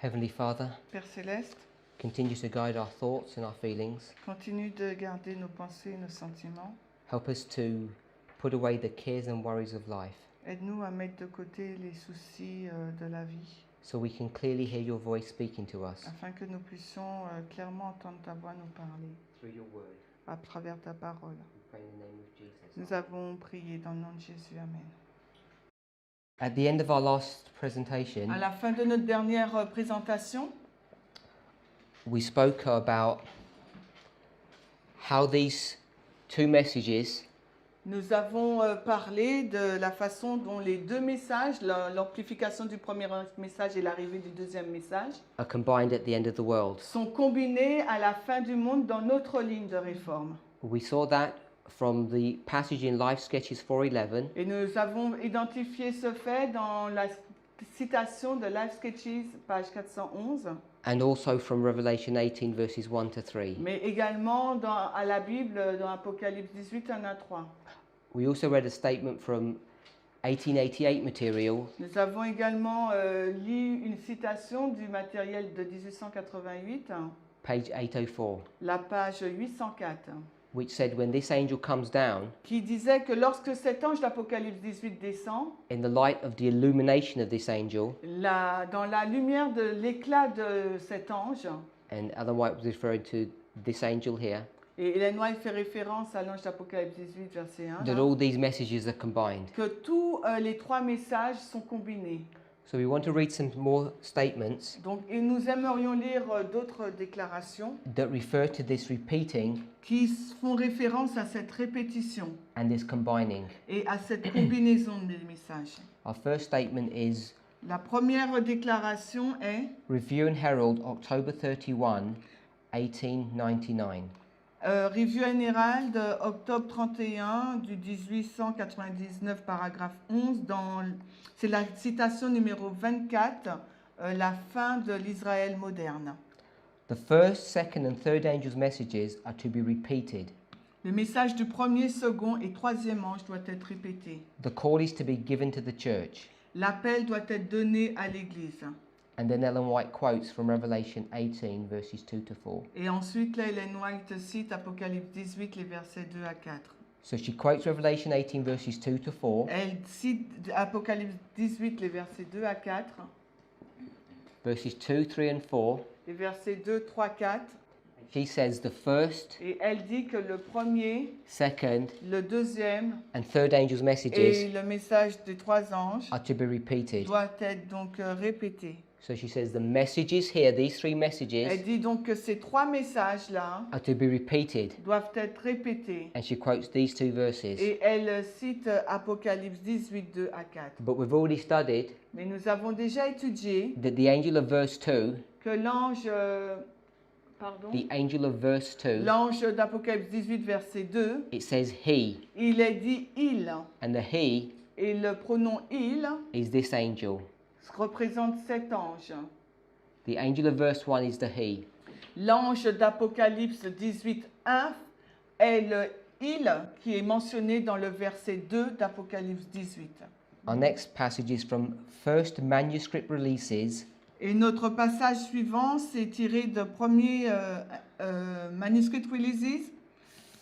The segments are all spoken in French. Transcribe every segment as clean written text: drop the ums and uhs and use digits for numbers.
Heavenly Father, Père Céleste, continue to guide our thoughts and our feelings. continue de garder nos pensées et nos sentiments. Help us to put away the cares and worries of life Aide-nous à mettre de côté les soucis de la vie, so we can clearly hear your voice speaking to us afin que nous puissions clairement entendre ta voix nous parler through your word. à travers ta parole. We pray in the name of Jesus. Nous avons prié dans le nom de Jésus. Amen. At the end of our last presentation, À la fin de notre dernière présentation, we spoke about how these two messages nous avons parlé de la façon dont les deux messages, l'amplification du premier message et l'arrivée du deuxième message, are combined at the end of the world. sont combinés à la fin du monde dans notre ligne de réforme. We saw that from the passage in Life Sketches 4:11 Et nous avons identifié ce fait dans la citation de Life Sketches, page 411, and also from Revelation 18 verses 1 to 3. mais également à la Bible, dans Apocalypse 18, 1 à 3. We also read a statement from 1888 material Nous avons également lu une citation du matériel de 1888, page 804, la page 804, which said, when this angel comes down, qui disait que lorsque cet ange d'Apocalypse 18 descend, in the light of the illumination of this angel, dans la lumière de l'éclat de cet ange, and Ellen White was referring to this angel here, et Ellen White fait référence à l'ange d'Apocalypse 18, verset 1, that là, all these messages are combined. que tous les trois messages sont combinés. So we want to read some more statements Donc, et nous aimerions lire d'autres déclarations that refer to this repeating qui font référence à cette répétition and this combining. et à cette combinaison des messages. Our first statement is La première déclaration est Review and Herald, October 31, 1899. Review and Herald, octobre 31 du 1899, paragraphe 11. C'est la citation numéro 24, la fin de l'Israël moderne. The first, second and third angels' messages are to be repeated. Le message du premier, second et troisième ange doit être répété. The call is to be given to the church. L'appel doit être donné à l'Église. And then Ellen White quotes from Revelation 18 verses 2 to 4. Et ensuite, là, Ellen White cite Apocalypse 18, les versets 2 à 4. So she quotes Revelation 18 verses 2 to 4, Elle cite Apocalypse 18, les versets 2 à 4, verses 2, 3 and 4. les versets 2, 3, 4. She says the first, Et elle dit que le premier, second le deuxième and third angels' et messages le message des trois anges are to be repeated. doit être donc répété. So she says the messages here, these three Elle messages, dit donc que ces trois messages-là are to be repeated. doivent être répétés. And she quotes these two verses. Et elle cite Apocalypse 18, 2 à 4. But we've already studied Mais nous avons déjà étudié that the angel of verse 2, que l'ange l'ange d'Apocalypse 18, verset 2, it says he, il est dit il. and the he Et le pronom il is this angel. représente cet ange. The angel of verse 1 is the he. L'ange d'Apocalypse 18, 1 est le il qui est mentionné dans le verset 2 d'Apocalypse 18. Our next passage is from First Manuscript Releases, Et notre passage suivant, c'est tiré de premier Manuscript Releases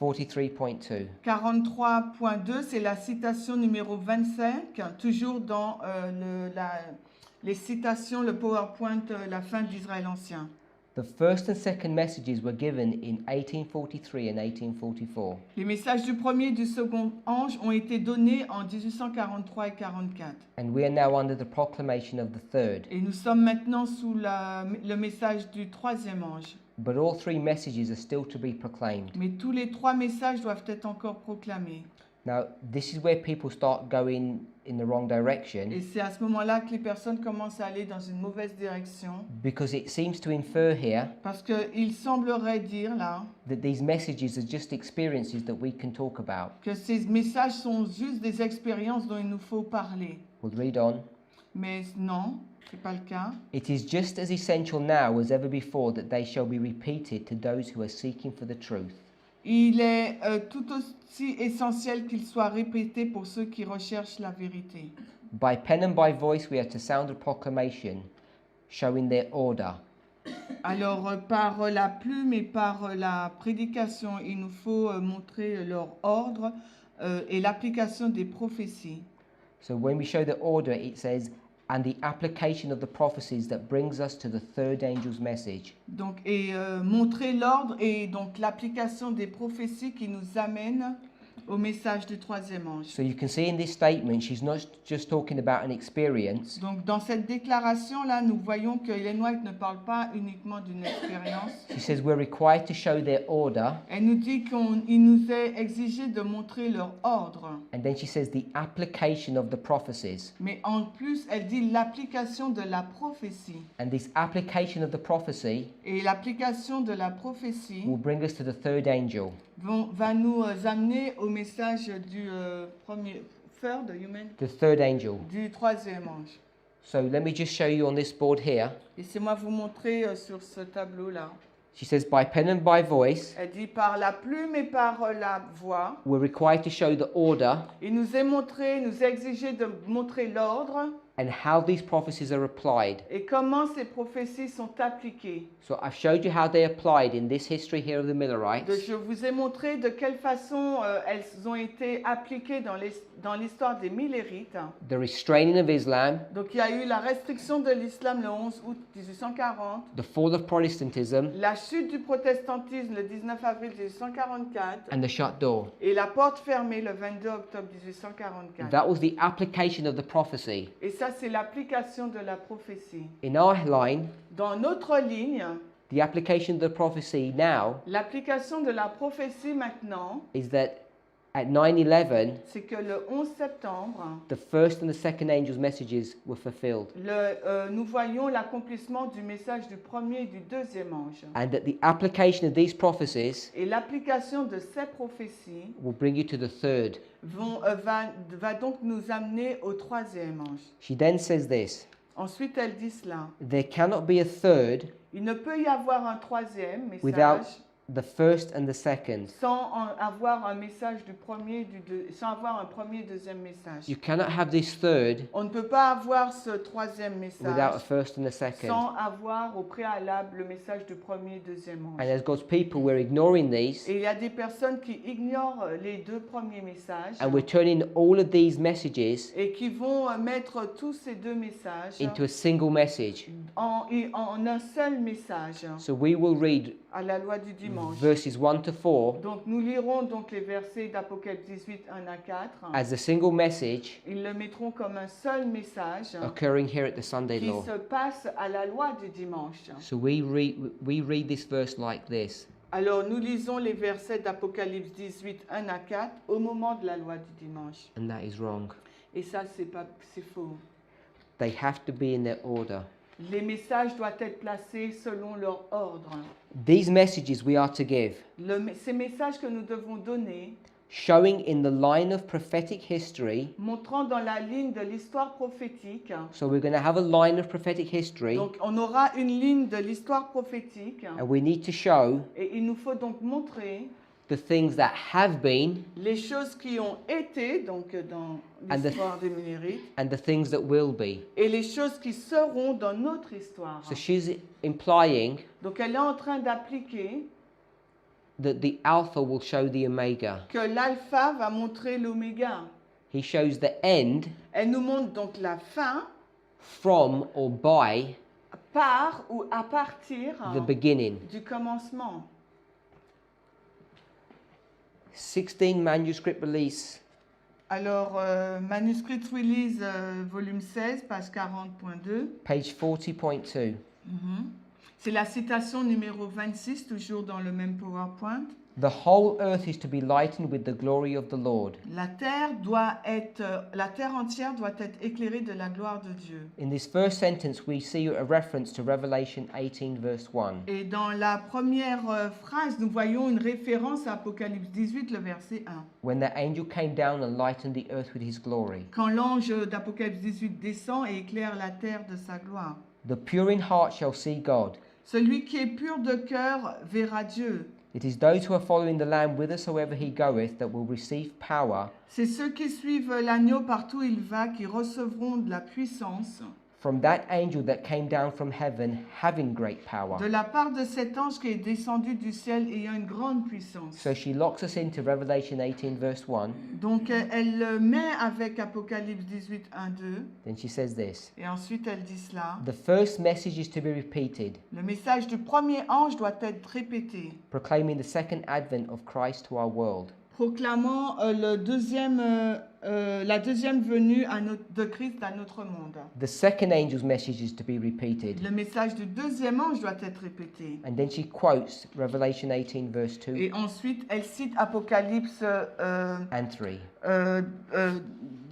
43.2. 43.2, c'est la citation numéro 25, toujours dans les citations, le PowerPoint, la fin d'Israël ancien. The first and second messages were given in 1843 and 1844. Les messages du premier et du second ange ont été donnés en 1843 et 44. And we are now under the proclamation of the third. Et nous sommes maintenant sous le message du troisième ange. But all three messages are still to be proclaimed. Mais tous les trois messages doivent être encore proclamés. Now, this is where people start going in the wrong Et direction c'est à ce moment-là que les personnes commencent à aller dans une mauvaise direction. because it seems to infer here Parce qu'il semblerait dire là that these messages are just experiences that we can talk about. que ces messages sont juste des expériences dont il nous faut parler. We'll read on. Mais non, ce n'est pas le cas. It is just as essential now as ever before that they shall be repeated to those who are seeking for the truth. Il est tout aussi essentiel qu'il soit répété pour ceux qui recherchent la vérité. By pen and by voice we are to sound a proclamation showing their order. Alors, par la plume et par la prédication, il nous faut montrer leur ordre et l'application des prophéties. So when we show the order, it says, and the application of the prophecies that brings us to the third angel's message. Donc, et montrer l'ordre et donc l'application des prophéties qui nous amène au message du troisième ange. So you can see in this statement, she's not just talking about an experience. Donc, dans cette déclaration-là, nous voyons que Ellen White ne parle pas uniquement d'une expérience. She says we're required to show their order. Elle nous dit qu'il nous est exigé de montrer leur ordre. And then she says the application of the prophecies. Mais en plus, elle dit l'application de la prophétie. And this application of the prophecy Et l'application de la prophétie will bring us to the third angel. va nous amener au message du The third angel. du troisième ange. So let me just show you on this board here. Laissez-moi vous montrer sur ce tableau-là. She says by pen and by voice, Elle dit par la plume et par la voix. we're required to show the order Il nous est exigé de montrer l'ordre and how these prophecies are applied. et comment ces prophéties sont appliquées. So I've showed you how they applied in this history here of the Millerites. Je vous ai montré de quelle façon elles ont été appliquées dans l'histoire des Millérites. The restraining of Islam, Donc il y a eu la restriction de l'islam le 11 août 1840, the fall of Protestantism, la chute du protestantisme le 19 avril 1844 and the shut door. et la porte fermée le 22 octobre 1844. That was the application of the prophecy. Et ça, c'est l'application de la prophétie. In our line, Dans notre ligne, the application of the prophecy now l'application de la prophétie maintenant, is that at 9/11, c'est que le 11 septembre, the first and the second angel's messages were fulfilled, nous voyons l'accomplissement du message du premier et du deuxième ange. and that the application of these prophecies Et l'application de ces prophéties will bring you to the third. va donc nous amener au troisième ange. She then says this: Ensuite, elle dit cela. there cannot be a third Il ne peut y avoir un troisième message without the first and the second. sans avoir un message du premier, sans avoir un premier et deuxième message. You cannot have this third On ne peut pas avoir ce troisième without a message first and a second. sans avoir au préalable le message du premier et deuxième And ange. as God's people, we're ignoring these, Et il y a des personnes qui ignorent les deux premiers messages and we're turning all of these messages et qui vont mettre tous ces deux messages into a single message. en un seul message So we will read à la loi du dimanche. verses 1 to 4 Donc nous lirons donc les versets d'Apocalypse 18, 1 à 4. as a single message Ils le mettront comme un seul message occurring here at the Sunday qui law. se passe à la loi du dimanche. So we read this verse like this. Alors nous lisons les versets d'Apocalypse 18, 1 à 4 au moment de la loi du dimanche. And that is wrong. Et ça, c'est faux. They have to be in their order. Les messages doivent être placés selon leur ordre. These messages we are to give, Ces messages que nous devons donner, showing in the line of prophetic history. montrant dans la ligne de l'histoire prophétique. So we're going to have a line of prophetic history, Donc on aura une ligne de l'histoire prophétique and we need to show et il nous faut donc montrer the things that have been les choses qui ont été donc dans And the- l'histoire des Millérites and the things that will be. et les choses qui seront dans notre histoire. So she's implying Donc elle est en train d'appliquer that the Alpha will show the Omega. que l'alpha va montrer l'oméga. He shows the end Elle nous montre donc la fin from or by par ou à partir the beginning. du commencement. 16 manuscript release, Alors, Manuscrit Release, volume 16, page 40.2. page 40.2. C'est la citation numéro 26, toujours dans le même PowerPoint. The whole earth is to be lightened with the glory of the Lord. La terre entière doit être éclairée de la gloire de Dieu. In this first sentence, we see a reference to Revelation 18, verse 1. Et dans la première phrase, nous voyons une référence à Apocalypse 18, le verset 1. When the angel came down and lightened the earth with his glory. Quand l'ange d'Apocalypse 18 descend et éclaire la terre de sa gloire. The pure in heart shall see God. Celui qui est pur de cœur verra Dieu. It is those who are following the Lamb whithersoever he goeth that will receive power C'est ceux qui suivent l'agneau partout où il va qui recevront de la puissance from that angel that came down from heaven, having great power. De la part de cet ange qui est descendu du ciel ayant une grande puissance. So she locks us into Revelation 18, verse 1. Donc elle le met avec Apocalypse 18, 1, 2. Then she says this: Et ensuite elle dit cela. the first message is to be repeated, Le message du premier ange doit être répété, proclaiming the second advent of Christ to our world. proclamant la deuxième venue de Christ à notre monde. The second angel's message is to be repeated. Le message du deuxième ange doit être répété. And then she quotes Revelation 18, verse 2 Et ensuite, elle cite Apocalypse and 3.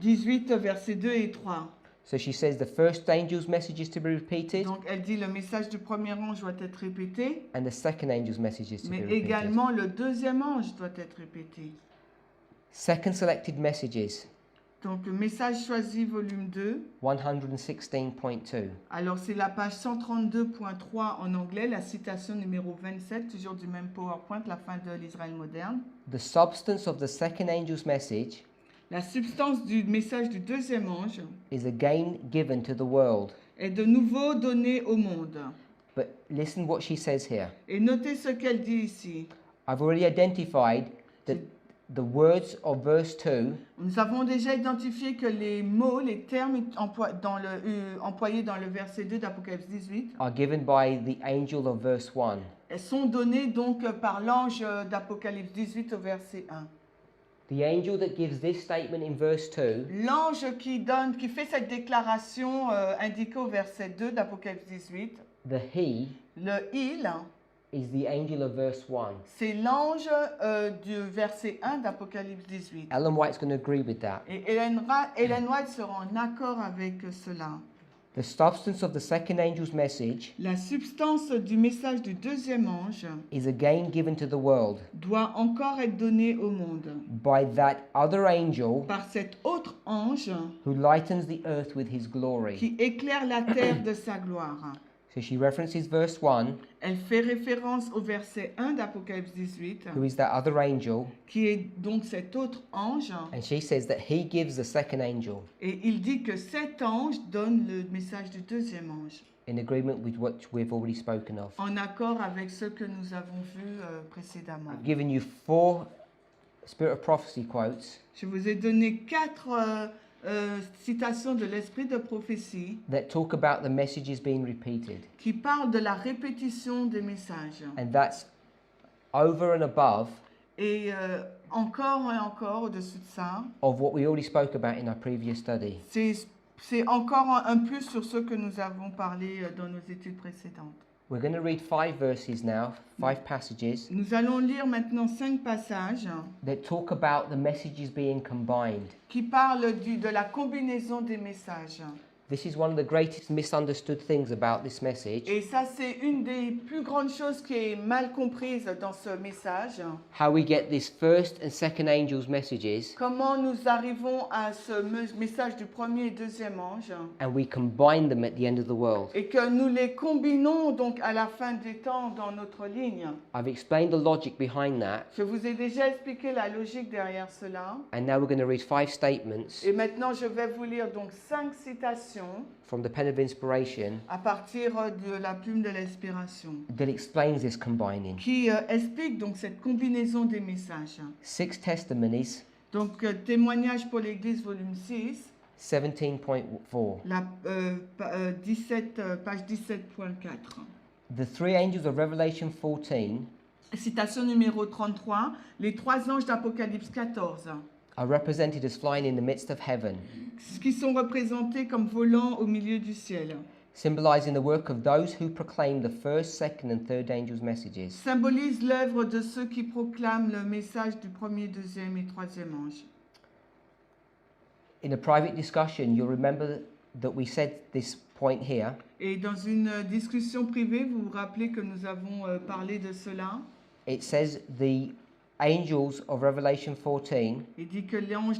18, versets 2 et 3. So she says the first angel's message is to be repeated, Donc, elle dit le message du premier ange doit être répété, and the second angel's message is to be mais repeated. également le deuxième ange doit être répété. Second selected messages, Donc, le message choisi, volume 2. 116.2. Alors, c'est la page 132.3 en anglais, la citation numéro 27, toujours du même PowerPoint, la fin de l'Israël moderne. The substance of the second angel's message La substance du message du deuxième ange is again given to the world. est de nouveau donnée au monde. But listen what she says here. Et notez ce qu'elle dit ici. I've already identified that the words of verse 2 Nous avons déjà identifié que les mots, les termes employés dans le verset 2 d'Apocalypse 18 are given by the angel of verse 1. sont donnés donc par l'ange d'Apocalypse 18 au verset 1. The angel that gives this statement in verse 2 L'ange qui fait cette déclaration indiquée au verset 2 d'Apocalypse 18, the he le il, is the angel of verse 1. c'est l'ange du verset 1 d'Apocalypse 18. Ellen White's going to agree with that. Et Ellen White sera en accord avec cela. The substance of the second angel's message La substance du message du deuxième ange is again given to the world doit encore être donnée au monde by that other angel par cet autre ange who lightens the earth with his glory. qui éclaire la terre de sa gloire. So she references verse 1, Elle fait référence au verset 1 d'Apocalypse 18, who is that other angel, qui est donc cet autre ange, and she says that he gives the second angel et il dit que cet ange donne le message du deuxième ange, in agreement with what we've already spoken of. en accord avec ce que nous avons vu précédemment. I've given you 4 Spirit of Prophecy quotes Je vous ai donné 4 citations de l'esprit de prophétie that talk about the messages being repeated. qui parlent de la répétition des messages. And that's over and above Et encore et encore au-dessus de ça, of what we already spoke about in our previous study. c'est encore un plus sur ce que nous avons parlé dans nos études précédentes. We're going to read 5 verses now, 5 passages Nous allons lire maintenant 5 passages that talk about the messages being combined. qui parlent de la combinaison des messages. This is one of the greatest misunderstood things about this message. Et ça, c'est une des plus grandes choses qui est mal comprise dans ce message. How we get this first and second angel's messages Comment nous arrivons à ce message du premier et deuxième ange and we combine them at the end of the world. et que nous les combinons donc à la fin des temps dans notre ligne. I've explained the logic behind that, Je vous ai déjà expliqué la logique derrière cela. and now we're going to read 5 statements Et maintenant, je vais vous lire donc 5 citations from the pen of inspiration à partir de la plume de l'inspiration that explains this combining. qui expliquent donc cette combinaison des messages. 6 testimonies, Donc, témoignage pour l'Église, volume 6, 17.4. page 17.4. The 3 angels of Revelation 14 Citation numéro 33, les 3 anges d'Apocalypse 14, are represented as flying in the midst of heaven, qui sont représentés comme volant au milieu du ciel, symbolizing the work of those who proclaim the first, second, and third angels' messages. symbolise l'œuvre de ceux qui proclament le message du premier, deuxième et troisième ange. In a private discussion, you'll remember that we said this point here. Et dans une discussion privée, vous vous rappelez que nous avons parlé de cela. It says the angels of Revelation 14 Il dit que les anges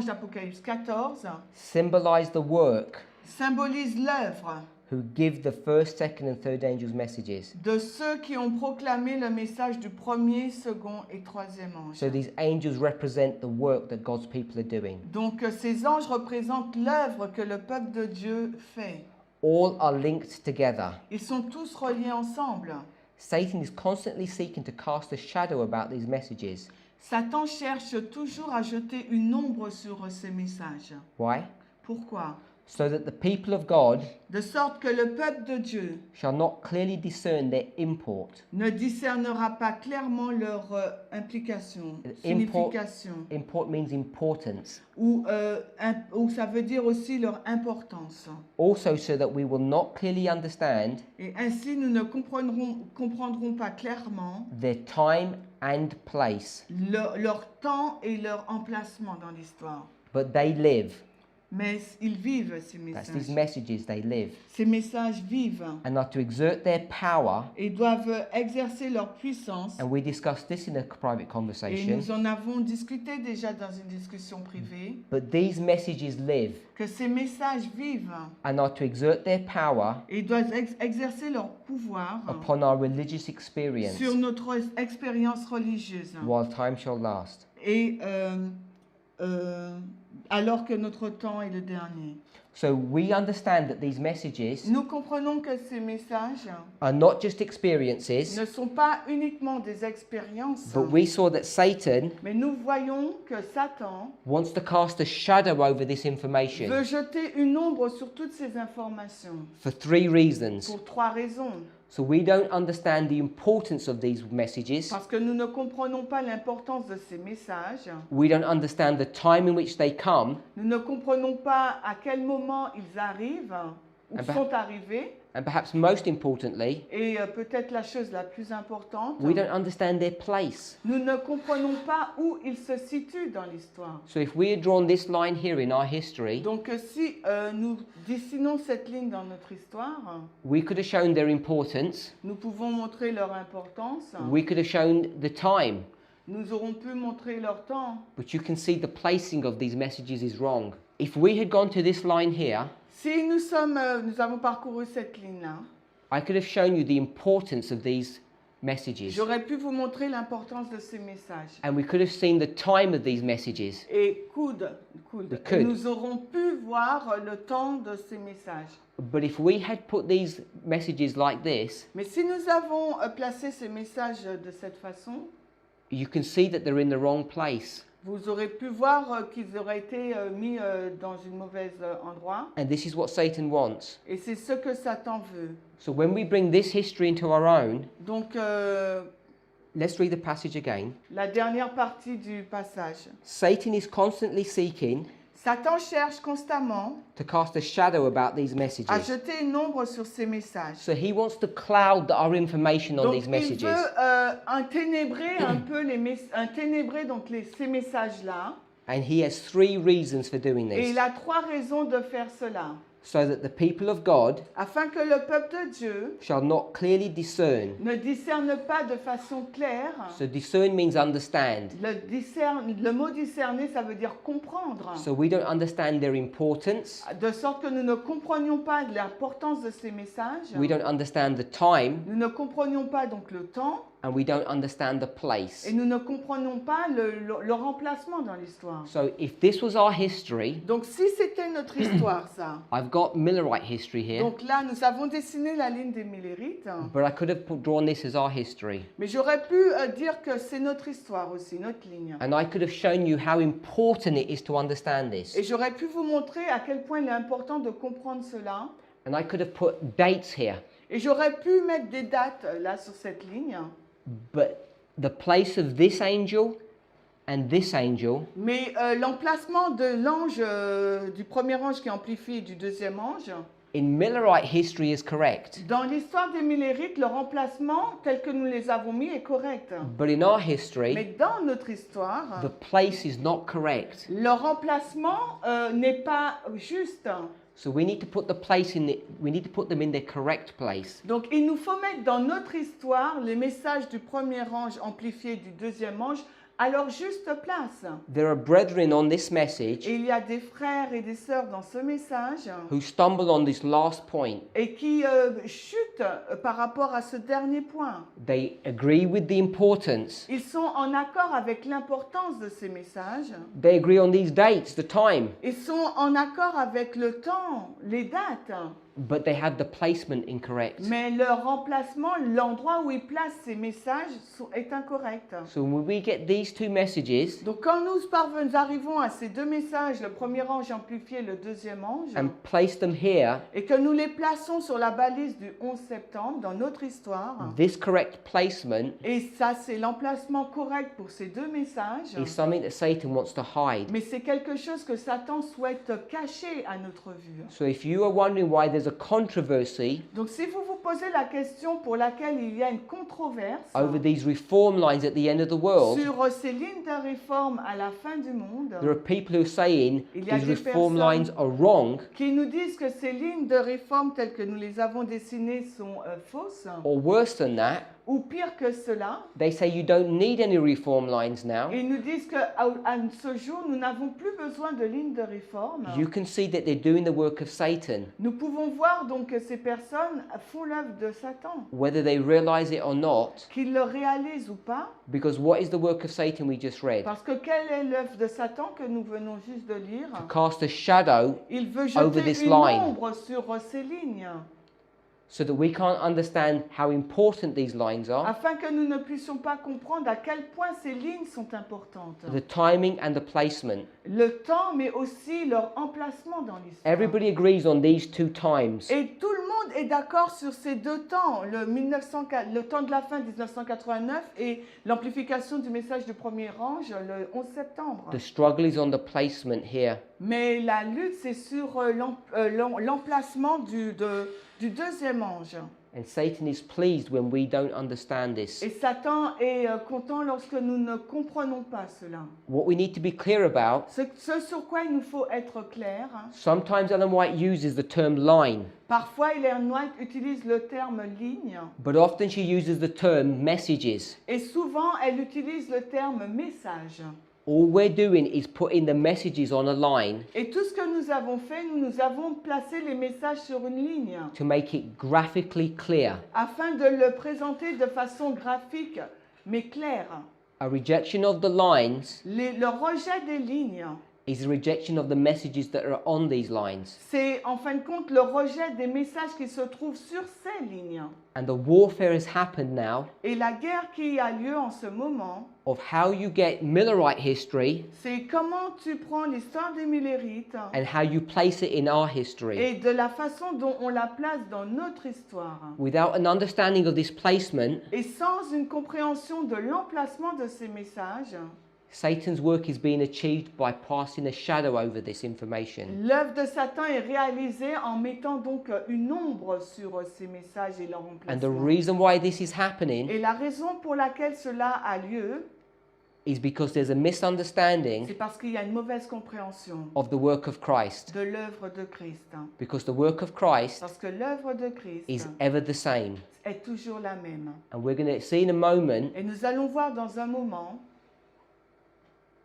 d'Apocalypse 14 symbolize the work symbolise l'œuvre who give the first, second, and third angels messages. de ceux qui ont proclamé le message du premier, second et troisième ange. So these angels represent the work that God's people are doing. Donc ces anges représentent l'œuvre que le peuple de Dieu fait. All are linked together. Ils sont tous reliés ensemble. Satan is constantly seeking to cast a shadow about these messages. Satan cherche toujours à jeter une ombre sur ces messages. Why? Pourquoi? So that the people of God De sorte que le peuple de Dieu shall not clearly discern their import. ne discernera pas clairement leur implication, signification, Import means importance. ou ça veut dire aussi leur importance. Also, so that we will not clearly understand Et ainsi, nous ne comprendrons pas clairement their time and place, leur temps et leur emplacement dans l'histoire. but they live. Mais ils vivent ces That's these messages. messages, they live. Ces messages vivent And are to exert their power, et doivent exercer leur puissance. and we discussed this in a private Et conversation, nous en avons discuté déjà dans une discussion privée, but these messages live que ces messages vivent and are to exert their power et doivent exercer leur pouvoir upon our religious experience sur notre expérience religieuse. while time shall last. Et alors que notre temps est le dernier. So we understand that these messages Nous comprenons que ces messages are not just experiences, ne sont pas uniquement des expériences, but we saw that Satan mais nous voyons que Satan wants to cast a shadow over this information veut jeter une ombre sur toutes ces informations for three reasons. pour trois raisons. So we don't understand the importance of these messages. Parce que nous ne comprenons pas l'importance de ces messages, We don't understand the time in which they come. nous ne comprenons pas à quel moment ils arrivent ou Ah bah. sont arrivés, And perhaps most importantly, et peut-être la chose la plus importante, we don't understand their place. nous ne comprenons pas où ils se situent dans l'histoire. So if we had drawn this line here in our history, Donc si nous dessinons cette ligne dans notre histoire, we could have shown their importance. nous pouvons montrer leur importance, We could have shown the time. nous aurons pu montrer leur temps. But you can see the placing of these messages is wrong. If we had gone to this line here, Si nous avons parcouru cette ligne-là, I could have shown you the importance of these messages. j'aurais pu vous montrer l'importance de ces messages. And we could have seen the time of these messages. Et The coude. nous aurons pu voir le temps de ces messages. But if we had put these messages like this, Mais si nous avons placé ces messages de cette façon, you can see that they're in the wrong place. vous aurez pu voir qu'ils auraient été mis dans une mauvaise endroit. And this is what Satan wants. Et c'est ce que Satan veut. So when we bring this history into our own, Donc, let's read the passage again. la dernière partie du passage. Satan is constantly seeking Satan cherche constamment to cast a shadow about these à messages. jeter une ombre sur ces messages. So he wants to cloud our information on Donc, these il messages. veut enténébrer un peu ces messages-là. And he has three reasons for doing Et this. il a trois raisons de faire cela. So that the people of God Afin que le peuple de Dieu shall not clearly discern. ne discerne pas de façon claire. So discern means understand. Le mot discerner, ça veut dire comprendre. So we don't understand their importance. De sorte que nous ne comprenions pas l'importance de ces messages. We don't understand the time. Nous ne comprenions pas donc le temps. And we don't understand the place. Et nous ne comprenons pas le remplacement dans l'histoire. So if this was our history, Donc si c'était notre histoire, ça. I've got Millerite history here, Donc là, nous avons dessiné la ligne des Millérites. but I could have drawn this as our history. Mais j'aurais pu dire que c'est notre histoire aussi, notre ligne. And I could have shown you how important it is to understand this. Et j'aurais pu vous montrer à quel point il est important de comprendre cela. And I could have put dates here. Et j'aurais pu mettre des dates là sur cette ligne. But the place of this angel and this angel Mais l'emplacement de l'ange, du premier ange qui est amplifié et du deuxième ange, in Millerite history is correct. dans l'histoire des Millérites, leur emplacement tel que nous les avons mis est correct. But in our Mais history, dans notre histoire, the place is not correct. leur emplacement n'est pas juste. So we need to put we need to put them in their correct place. Donc il nous faut mettre dans notre histoire les messages du premier ange amplifié du deuxième ange alors juste place. There are brethren on this message Et il y a des frères et des sœurs dans ce message who stumble on this last point. et qui chutent par rapport à ce dernier point. They agree with the importance. Ils sont en accord avec l'importance de ces messages. They agree on these dates, the time, Ils sont en accord avec le temps, les dates. but they have the placement incorrect. Mais leur emplacement, l'endroit où ils placent ces messages est incorrect. So when we get these two messages Donc quand nous arrivons à ces deux messages, le premier ange amplifié, le deuxième ange, and place them here, et que nous les plaçons sur la balise du 11 septembre dans notre histoire, this correct placement et ça c'est l'emplacement correct pour ces deux messages, is something that Satan wants to hide. mais c'est quelque chose que Satan souhaite cacher à notre vue. So if you are wondering why there's a controversy Donc si vous vous posez la question pour laquelle il y a une controverse over these reform lines at the end of the world, sur ces lignes de réforme à la fin du monde, there are people who are saying Il y a these des reform personnes- lines are wrong, qui nous disent que ces lignes de réforme telles que nous les avons dessinées sont fausses, or worse than that, ou pire que cela, they say you don't need any reform lines now. ils nous disent qu'à ce jour, nous n'avons plus besoin de lignes de réforme. You can see that they're doing the work of Satan, Nous pouvons voir donc que ces personnes font l'œuvre de Satan, whether they realize it or not, qu'ils le réalisent ou pas, because what is the work of Satan we just read? parce que quelle est l'œuvre de Satan que nous venons juste de lire? Cast a shadow Il veut over jeter this une line. ombre sur ces lignes, so that we can't understand how important these lines are, afin que nous ne puissions pas comprendre à quel point ces lignes sont importantes. the timing and the placement. Le temps, mais aussi leur emplacement dans l'histoire. Everybody agrees on these two times. Et tout le monde est d'accord sur ces deux temps, le temps de la fin 1989 et l'amplification du message du premier ange le 11 septembre. The struggle is on the placement here. Mais la lutte, c'est sur l'emplacement du deuxième ange. And Satan is pleased when we don't understand this. Et Satan est content lorsque nous ne comprenons pas cela. What we need to be clear about, Ce sur quoi il nous faut être clair, sometimes Ellen White uses the term line, parfois Ellen White utilise le terme ligne, but often she uses the term messages. et souvent elle utilise le terme message. All we're doing is putting the messages on a line Et tout ce que nous avons fait, nous avons placé les messages sur une ligne to make it graphically clear. afin de le présenter de façon graphique mais claire. A rejection of the lines Le rejet des lignes, is a rejection of the messages that are on these lines. c'est en fin de compte le rejet des messages qui se trouvent sur ces lignes. And the warfare has happened now Et la guerre qui a lieu en ce moment, of how you get Millerite history c'est comment tu prends l'histoire des Millérites and how you place it in our history. et de la façon dont on la place dans notre histoire. Without an understanding of this placement, Et sans une compréhension de l'emplacement de ces messages, Satan's work is being achieved by passing a shadow over this information. l'œuvre de Satan est réalisée en mettant donc une ombre sur ces messages et leur And the emplacement. reason why this is happening Et la raison pour laquelle cela a lieu, is because there's a misunderstanding c'est parce qu'il y a une mauvaise compréhension of the work of Christ. de l'œuvre de Christ. Because the work of Christ Parce que l'œuvre de Christ is ever the same. est toujours la même. And we're going to see in a moment Et nous allons voir dans un moment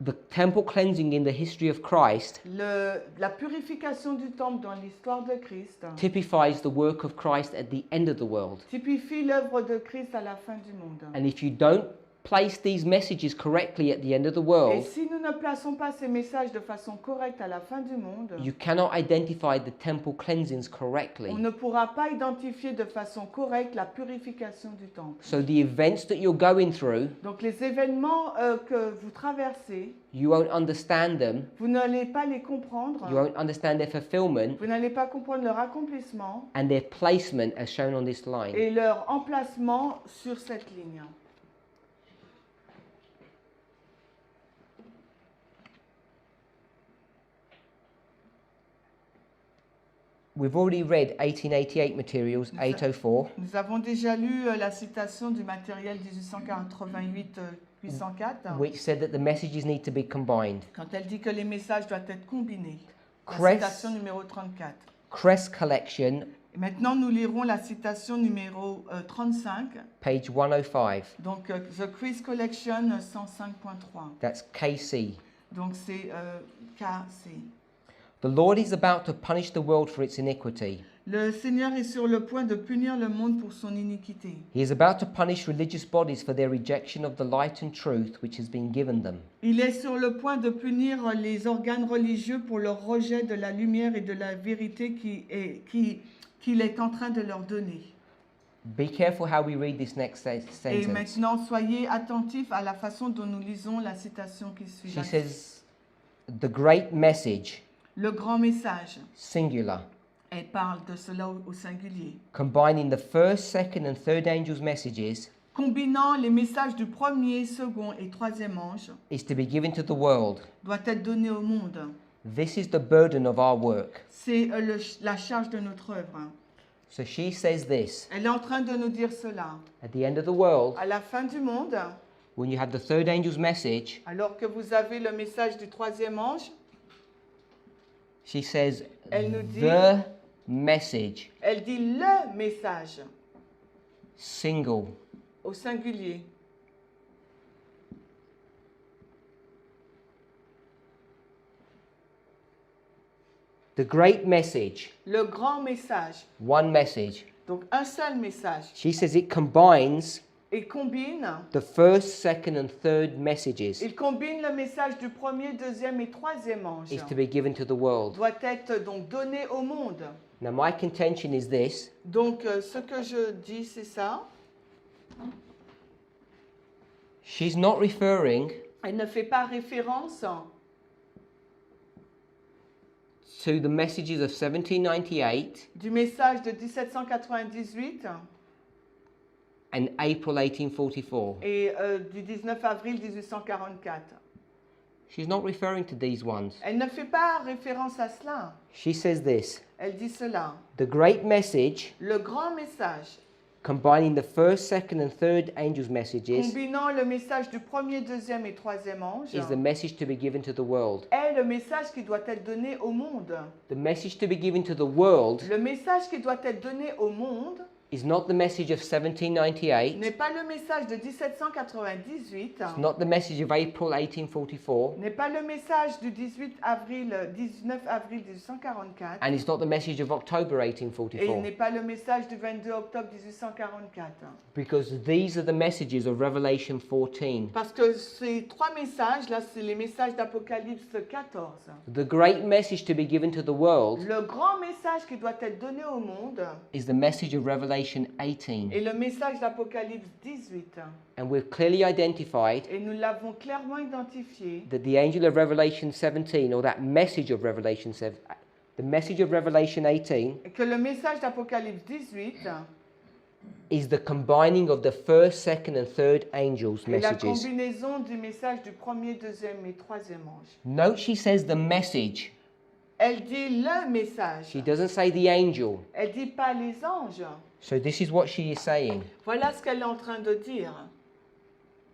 the temple cleansing in the history of Christ la purification du temple dans l'histoire de Christ typifies the work of Christ at the end of the world. typifie l'œuvre de Christ à la fin du monde. And if you don't place these messages correctly at the end of the Et world, si nous ne plaçons pas ces messages de façon correcte à la fin du monde, you cannot identify the temple cleansings correctly. on ne pourra pas identifier de façon correcte la purification du temple. So the events that you're going through, Donc les événements que vous traversez, you won't understand them, vous n'allez pas les comprendre, you won't understand their fulfillment vous n'allez pas comprendre leur accomplissement and their placement as shown on this line. et leur emplacement sur cette ligne. We've already read 1888 materials, 804, Nous avons déjà lu la citation du matériel 1888-804 which said that the messages need to be combined. quand elle dit que les messages doivent être combinés. La Crest- citation numéro 34. Crest collection Et maintenant, nous lirons la citation numéro 35, page 105. donc The Chris Collection 105.3. That's KC. Donc c'est KC. The Lord is about to punish the world for its iniquity. Le Seigneur est sur le point de punir le monde pour son iniquité. He is about to punish religious bodies for their rejection of the light and truth which has been given them. Il est sur le point de punir les organes religieux pour leur rejet de la lumière et de la vérité qu'il est en train de leur donner. Be careful how we read this next Et sentence. maintenant, soyez attentifs à la façon dont nous lisons la citation qui suit. She says, the great message, Le grand message. singular, Elle parle de cela au singulier. combining the first, second, and third angels' messages, Combinant les messages du premier, second et troisième ange, is to be given to the world. doit être donné au monde. This is the burden of our work. C'est la charge de notre œuvre. So she says this, Elle est en train de nous dire cela. at the end of the world, À la fin du monde, when you have the third angel's message, alors que vous avez le message du troisième ange, she says, Elle nous dit- the message, elle dit le message single, au singulier. the great message, Le grand message. one message. Donc un seul message. She says it combines Il combine the first, second, and third messages le message du premier, deuxième et troisième ange. is to be given to the world. Doit être donc donné au monde. Now, my contention is this: Donc ce que je dis, c'est ça. she's not referring Elle ne fait pas référence to the messages of 1798 du message de 1798 and April 1844. et du 19 avril 1844. She's not referring to these ones. Elle ne fait pas référence à cela. She says this: Elle dit cela. the great message, Le grand message, combining the first, second, and third angels' messages, combinant le message du premier, deuxième et troisième ange, is the message to be given to the world. est le message qui doit être donné au monde. The message to be given to the world Le message qui doit être donné au monde is not the message of 1798. n'est pas le message de 1798, It's not the message of April 1844. n'est pas le message du 19 avril 1844, And it's not the message of October et il 1844. n'est pas le message du 22 octobre 1844. Because these are the messages of Revelation 14. Parce que ces trois messages-là, c'est les messages d'Apocalypse 14. The great message to be given to the world Le grand message qui doit être donné au monde is the message of Revelation 18. est le message d'Apocalypse 18. And we've clearly identified Et nous l'avons clairement identifié that the angel of Revelation 17, or that message of Revelation 7, the message of Revelation 18 et que le message d'Apocalypse 18 is the combining of the first, second, and third angels' est la messages. combinaison du message du premier, deuxième et troisième ange. Note she says the message. Elle dit le message. She doesn't say the angel. Elle dit pas les anges. So this is what she is saying. Voilà ce qu'elle est en train de dire.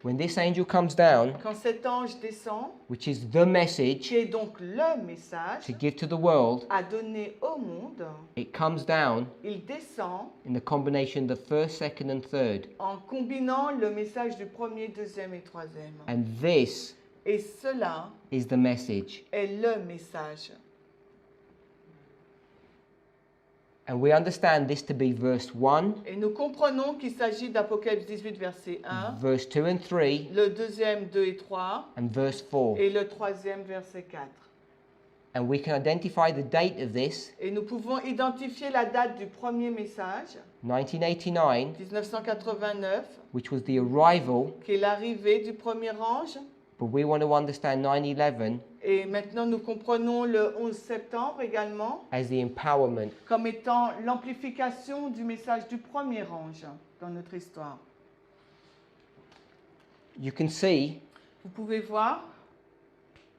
When this angel comes down, Quand cet ange descend, which is the message qui est donc le message to give to the world, à donner au monde, it comes down il descend in the combination of the first, second, and third. en combinant le message du premier, deuxième et troisième. And this Et cela is the message. est le message. And we understand this to be verse 1, Et nous comprenons qu'il s'agit d'Apocalypse 18, verset 1, verse 2 and 3, le deuxième, 2 et 3, and verse 4. et le troisième, verset 4. And we can identify the date of this, Et nous pouvons identifier la date du premier message, 1989, 1989, which was the arrival, qui est l'arrivée du premier ange. but we want to understand 9/11 Et maintenant, nous comprenons le 11 septembre également as the empowerment. comme étant l'amplification du message du premier ange dans notre histoire. You can see, Vous pouvez voir,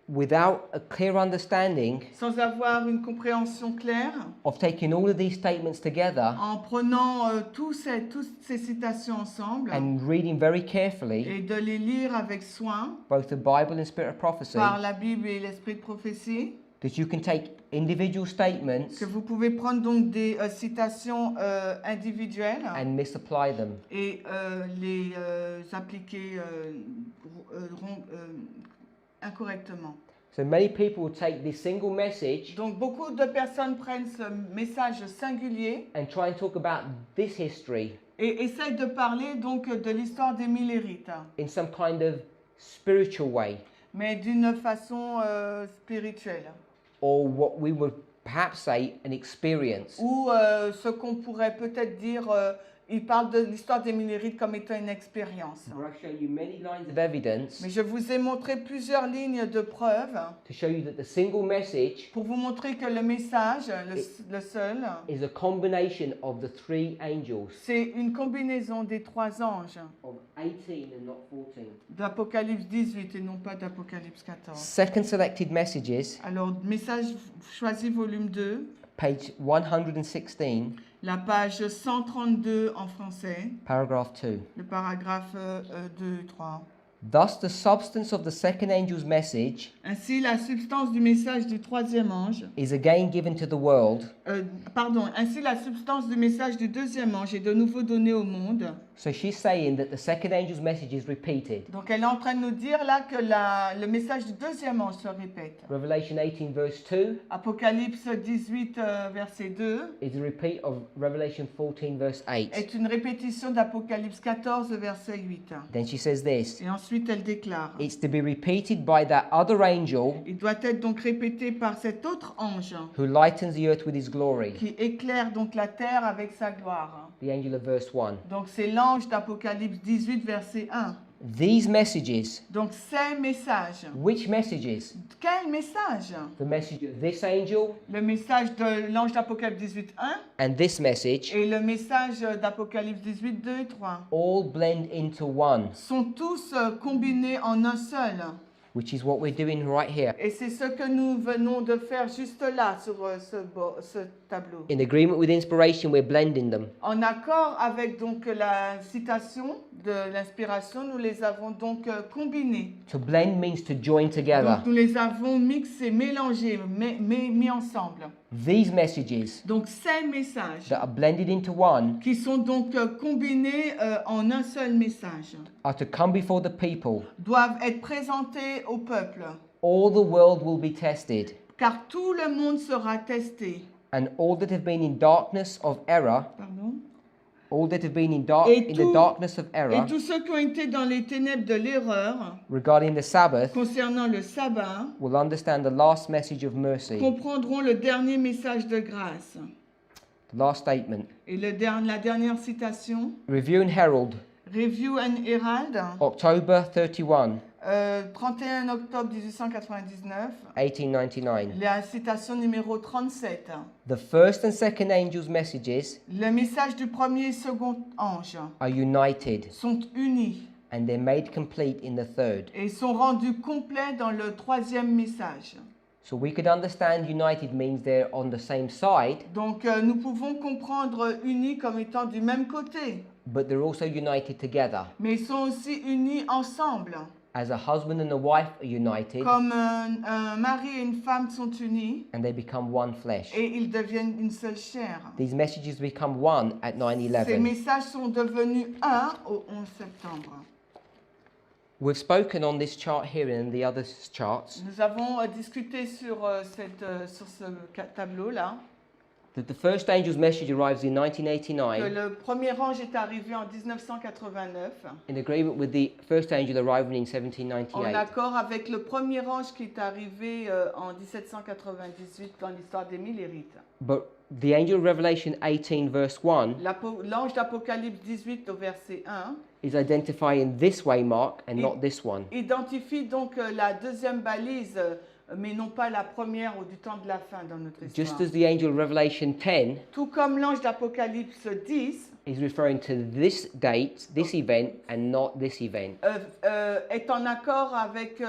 without a clear understanding sans avoir une compréhension claire, of taking all of these statements together en prenant toutes ces citations ensemble and reading very carefully et de les lire avec soin both the Bible and Spirit of Prophecy, par la Bible et l'esprit de prophétie, that you can take individual statements que vous pouvez prendre donc des citations individuelles and misapply them. et les appliquer incorrectement. So many people will take this single message Donc beaucoup de personnes prennent ce message singulier and try and talk about this history et essayent de parler donc de l'histoire des Millérites, in some kind of spiritual way, mais d'une façon spirituelle. or what we would perhaps say an experience. Ou ce qu'on pourrait peut-être dire, il parle de l'histoire des Millérites comme étant une expérience. But I've shown you many lines of evidence Mais je vous ai montré plusieurs lignes de preuves to show you that the single message pour vous montrer que le message, le seul, is a combination of the three angels c'est une combinaison des trois anges of 18 and not 14. d'Apocalypse 18 et non pas d'Apocalypse 14. Second selected messages, Alors, message choisi volume 2, page 116, la page 132 en français, paragraph 2. le paragraphe 2, 3. Thus the substance of the second angel's message Ainsi, la substance du message du troisième ange, is again given to the world, ainsi la substance du message du deuxième ange est de nouveau donnée au monde. so she's saying that the second angel's message is repeated. Donc elle est en train de nous dire là que le message du deuxième ange se répète. Revelation 18 verse 2 Apocalypse 18, verset 2, is a repeat of Revelation 14 verse 8. est une répétition d'Apocalypse 14, verset 8. Then she says this, Et ensuite elle déclare, it's to be repeated by that other angel il doit être donc répété par cet autre ange who lightens the earth with his glory. qui éclaire donc la terre avec sa gloire. The angel of verse 1. Donc c'est l'ange d'Apocalypse 18, verset 1. These messages, Donc ces messages. which messages? Quel message? The message of this angel Le message de l'ange d'Apocalypse 18, 1 and this message et le message d'Apocalypse 18, 2 et 3 all blend into one, sont tous combinés en un seul. which is what we're doing right here. Et c'est ce que nous venons de faire juste là sur ce tableau. In agreement with inspiration, we're blending them. En accord avec donc la citation de l'inspiration, nous les avons donc combinés. To blend means to join together. Donc nous les avons mixés, mélangés, mis ensemble. These messages Donc ces messages that are blended into one qui sont donc combinés en un seul message are to come before the people. doivent être présentés au peuple, All the world will be tested, car tout le monde sera testé. and all that have been in darkness of error, Pardon. all that have been in Et the darkness of Et error tous ceux qui ont été dans les ténèbres de l'erreur regarding the Sabbath concernant le sabbat will understand the last message of mercy. comprendront le dernier message de grâce. The last statement. Et la dernière citation, Review and Herald, Review and Herald, October 31, 31 octobre 1899, 1899. la citation numéro 37. The first and second angels' messages Le message du premier et second ange are united sont unis and they're made complete in the third. et sont rendus complets dans le troisième message. So we could understand united means they're on the same side, Donc nous pouvons comprendre unis comme étant du même côté, but they're also united together. mais ils sont aussi unis ensemble. As a husband and a wife are united Comme un mari et une femme sont unis and they become one flesh. et ils deviennent une seule chair. These messages become one at Ces 9/11. messages sont devenus un au 11 septembre. We've spoken on this chart here and the other charts Nous avons discuté sur ce tableau-là that the first angel's message arrives in que 1989 le premier ange est arrivé en 1989 in agreement with the first angel arriving in en 1798. accord avec le premier ange qui est arrivé en 1798 dans l'histoire des Millérites. But the angel of Revelation 18 verse 1 L'ange d'Apocalypse 18 au verset 1 is identifying this waymark and not this one. identifie donc la deuxième balise, mais non pas la première ou du temps de la fin dans notre histoire. Just as the angel of Revelation 10 Tout comme l'ange d'Apocalypse 10 is referring to this date, this event, and not this event. est en accord avec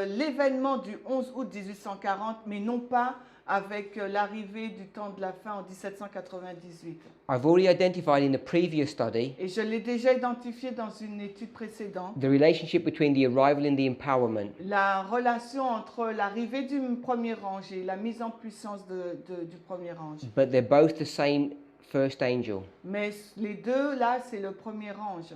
l'événement du 11 août 1840, mais non pas avec l'arrivée du temps de la fin en 1798. I've already identified in the previous study Et je l'ai déjà identifié dans une étude précédente, the relationship between the arrival and the empowerment. la relation entre l'arrivée du premier ange et la mise en puissance du premier ange. But they're both the same first angel. Mais les deux, là, c'est le premier ange.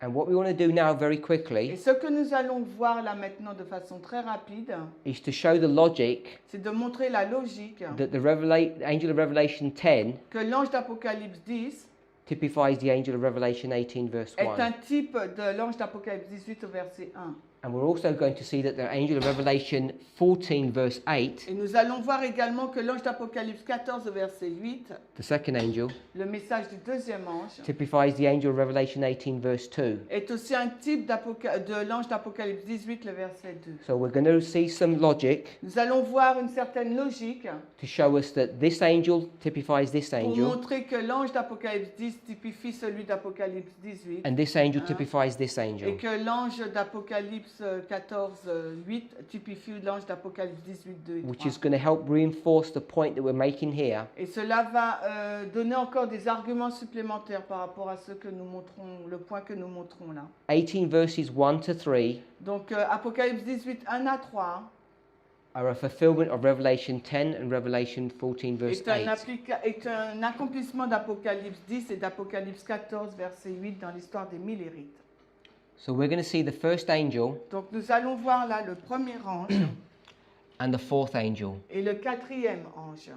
And what we want to do now very Et quickly ce que nous allons voir là maintenant de façon très rapide, is to show the logic c'est de montrer la logique that the angel of Revelation 10 que l'ange d'Apocalypse 10 typifies the angel of Revelation 18 verse est un 1. type de l'ange d'Apocalypse 18 au verset 1. And we're also going to see that the angel of Revelation 14 verse 8, Et nous allons voir également que l'ange d'Apocalypse 14 au verset 8, the second angel, le message du deuxième ange, typifies the angel of Revelation 18 verse 2. est aussi un type de l'ange d'Apocalypse 18, le verset 2. So we're going to see some logic Nous allons voir une certaine logique to show us that this angel typifies this pour angel montrer que l'ange d'Apocalypse 10 typifie celui d'Apocalypse 18 and this angel Hein? typifies this et angel. que l'ange d'Apocalypse 14, 8 typifie l'ange d'Apocalypse 18, 2 et 3. Which is going to help reinforce the point that we're making here, Et cela va donner encore des arguments supplémentaires par rapport à ce que nous montrons, le point que nous montrons là. 18 verses 1 to 3 Donc Apocalypse 18, 1 à 3 are a fulfillment of Revelation 10 and Revelation 14 verse est un accomplissement d'Apocalypse 10 et d'Apocalypse 14, verset 8 dans l'histoire des mille rites. So we're going to see the first angel Donc nous allons voir là le premier ange and the fourth angel. et le quatrième ange.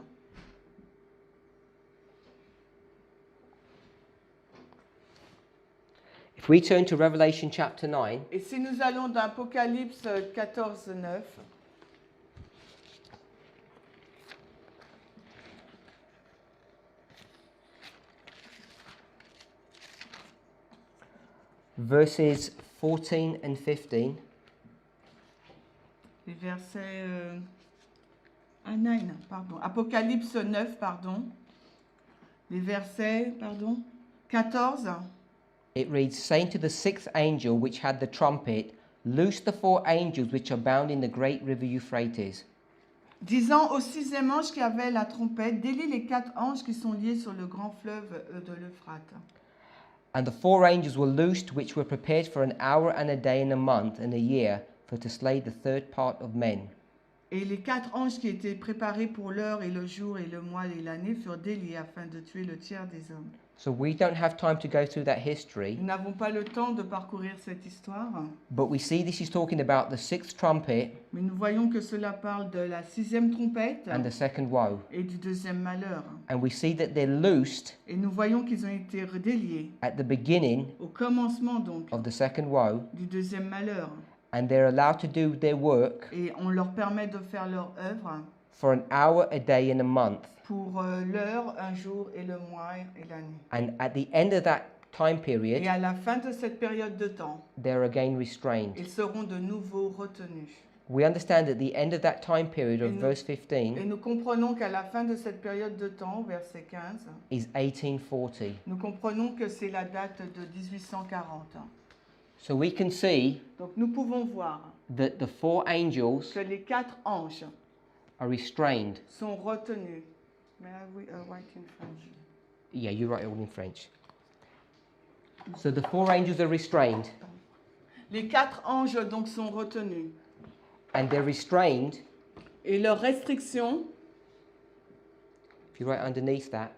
If we turn to Revelation chapter 9, Et si nous allons dans Apocalypse 14, 9, verses 14 and 15, les versets 9, pardon. Apocalypse 9, pardon. Les versets, pardon, 14. it reads, saying to the sixth angel which had the trumpet, loose the four angels which are bound in the great river Euphrates. Disant au sixième ange qui avait la trompette, délie les 4 anges qui sont liés sur le grand fleuve de l'Euphrate. And the four angels were loosed which were prepared for an hour and a day and a month and a year for to slay the third part of men. Et les 4 anges qui étaient préparés pour l'heure et le jour et le mois et l'année furent déliés afin de tuer le tiers des hommes. So we don't have time to go through that history, Nous n'avons pas le temps de parcourir cette histoire, but we see this is talking about the sixth trumpet mais nous voyons que cela parle de la 6e trompette and the second woe. et du 2e malheur. And we see that they're loosed Et nous voyons qu'ils ont été déliés at the beginning au commencement donc of the second woe, du 2e malheur. and they're allowed to do their work Et on leur permet de faire leur œuvre for an hour, a day, and a month. pour l'heure, un jour et le mois et l'année. And at the end of that time Et period, à la fin de cette période de temps, they're again restrained. ils seront de nouveau retenus. We understand at the end of that time period of Et nous- verse Et 15 nous comprenons qu'à la fin de cette période de temps, verset 15, is 1840. nous comprenons que c'est la date de 1840. So we can see Donc nous pouvons voir that the four angels que les 4 anges are restrained. sont retenus. May I write in French? Yeah, you write it all in French. So the four angels are restrained, Les 4 anges donc sont retenus. and they're restrained. Et leur restriction, If you write underneath that,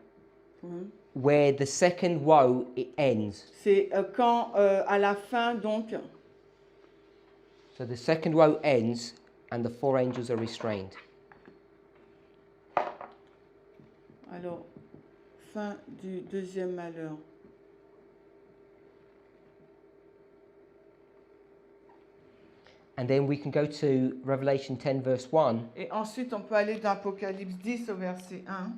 where the second woe it ends. c'est quand à la fin donc, So the second woe ends, and the four angels are restrained. alors fin du 2e malheur. And then we can go to Revelation 10 verse 1. Et ensuite on peut aller dans Apocalypse 10 au verset 1.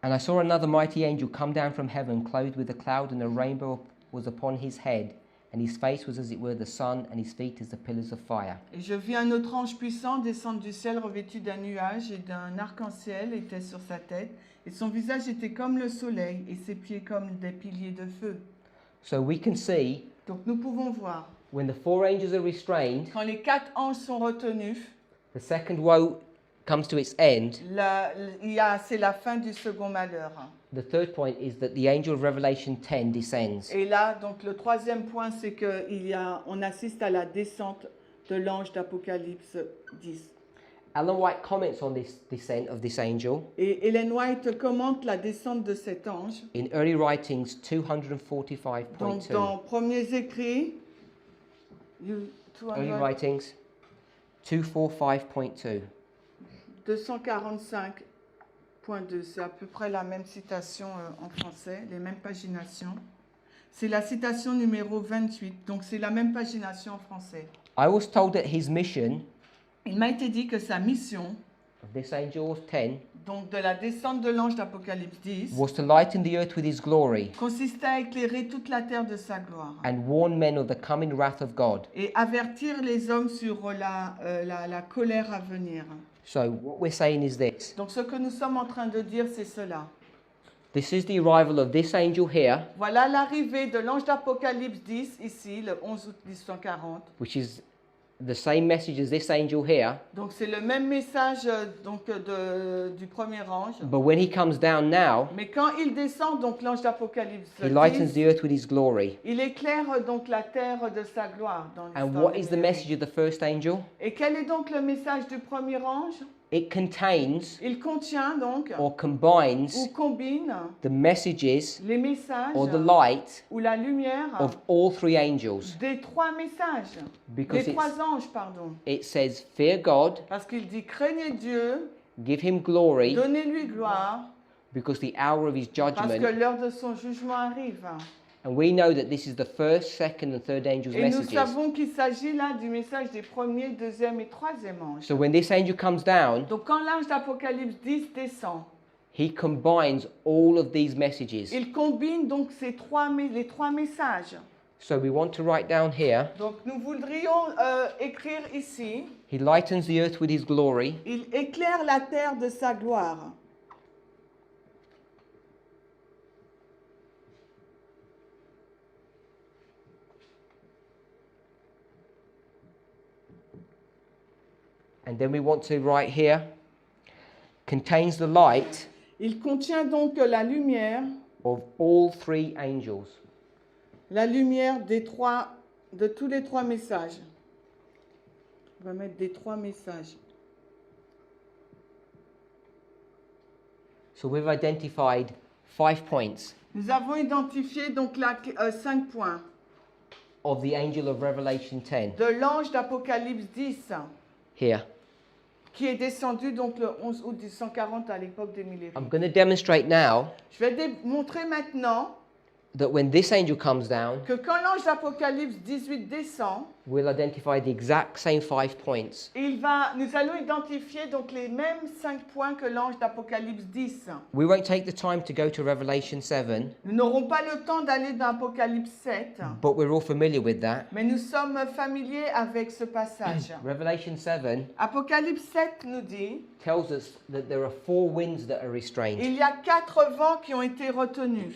And I saw another mighty angel come down from heaven, clothed with a cloud, and a rainbow was upon his head, and his face was as it were the sun, and his feet as the pillars of fire. Et je vis un autre ange puissant descendre du ciel revêtu d'un nuage et d'un arc-en-ciel était sur sa tête, et son visage était comme le soleil et ses pieds comme des piliers de feu. So we can see Donc nous pouvons voir, when the four angels are restrained, quand les 4 anges sont retenus, the second woe comes to its end, c'est la fin du second malheur. the third point is that the angel of Revelation 10 descends. Et là, donc le troisième point, c'est que on assiste à la descente de l'ange d'Apocalypse 10. Ellen White comments on this descent of this angel Et Ellen White commente la descente de cet ange. in Early Writings Donc 245.2. dans Premiers Écrits, Early Writings 245.2. 245.2, c'est à peu près la même citation en français, les mêmes paginations. C'est la citation numéro 28, donc c'est la même pagination en français. I was told that his mission Il m'a été dit que sa mission, of this angel of 10 donc de la descente de l'ange d'Apocalypse 10, was to lighten the earth with his glory consistait à éclairer toute la terre de sa gloire and warn men of the coming wrath of God. et avertir les hommes sur la colère à venir. So what we're saying is this. Donc ce que nous sommes en train de dire, c'est cela. This is the arrival of this angel here, Voilà l'arrivée de l'ange d'Apocalypse 10, ici, le 11 août 1840. which is the same message as this angel here. Donc c'est le même message du premier ange. But when he comes down now, Mais quand il descend, donc l'ange d'Apocalypse he lightens 10, the earth with his glory. il éclaire donc la terre de sa gloire. Dans And l'histoire what is the numérique. message of the first angel? Et quel est donc le message du premier ange? It contains Il contient donc or combines ou combine the messages les messages or the light ou la lumière of all three angels. des trois messages, Because des trois anges, pardon. it says, fear God, Parce qu'il dit craignez Dieu, give him glory, donnez-lui gloire, because the hour of his parce que judgment. l'heure de son jugement arrive. And we know that this is the first, second, and third angel's Et nous messages. savons qu'il s'agit là du message des premiers, deuxième et troisième anges. So when this angel comes down, Donc quand l'ange d'Apocalypse 10 descend, he combines all of these messages. il combine donc les trois messages. So we want to write down here, Donc nous voudrions écrire ici, he lightens the earth with his glory. il éclaire la terre de sa gloire. And then we want to write here, contains the light Il contient donc la lumière of all three angels. De tous les trois messages. On va mettre des trois messages. So we've identified 5 points Nous avons identifié donc 5 points of the angel of Revelation 10 de l'ange d'Apocalypse 10 here. qui est descendu donc le 11 août 1840 à l'époque des Mille I'm going to demonstrate now Je vais démontrer maintenant that when this angel comes down, que quand l'ange d'Apocalypse 18 descend, we'll identify the exact same 5 points. nous allons identifier donc les mêmes 5 points que l'ange d'Apocalypse 10. We won't take the time to go to Revelation 7, Nous n'aurons pas le temps d'aller dans Apocalypse 7, but we're all familiar with that. mais nous sommes familiers avec ce passage. Revelation 7 Apocalypse 7 nous dit, tells us that there are 4 winds that are restrained. il y a 4 vents qui ont été retenus.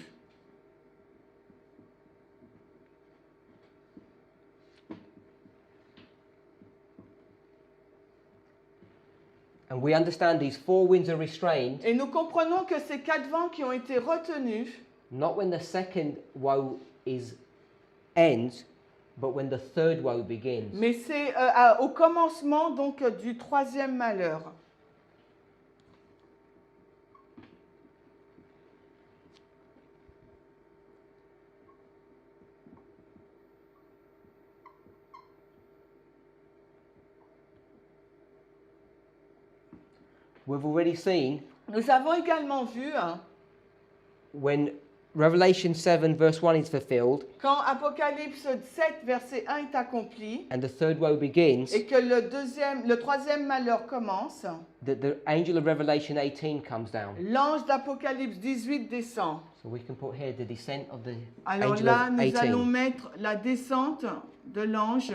And we understand these 4 winds are restrained Et nous comprenons que ces 4 vents qui ont été retenus, not when the second woe ends, but when the third woe begins. mais c'est au commencement donc du troisième malheur. We've already seen Nous avons également vu when Revelation 7 verse 1 is fulfilled quand Apocalypse 7 verset 1 est accompli and the third woe begins, et que le troisième malheur commence, that the angel of Revelation 18 comes down. l'ange d'Apocalypse 18 descend. So we can put here the descent of the Alors angel là, of nous allons 18. mettre la descente de l'ange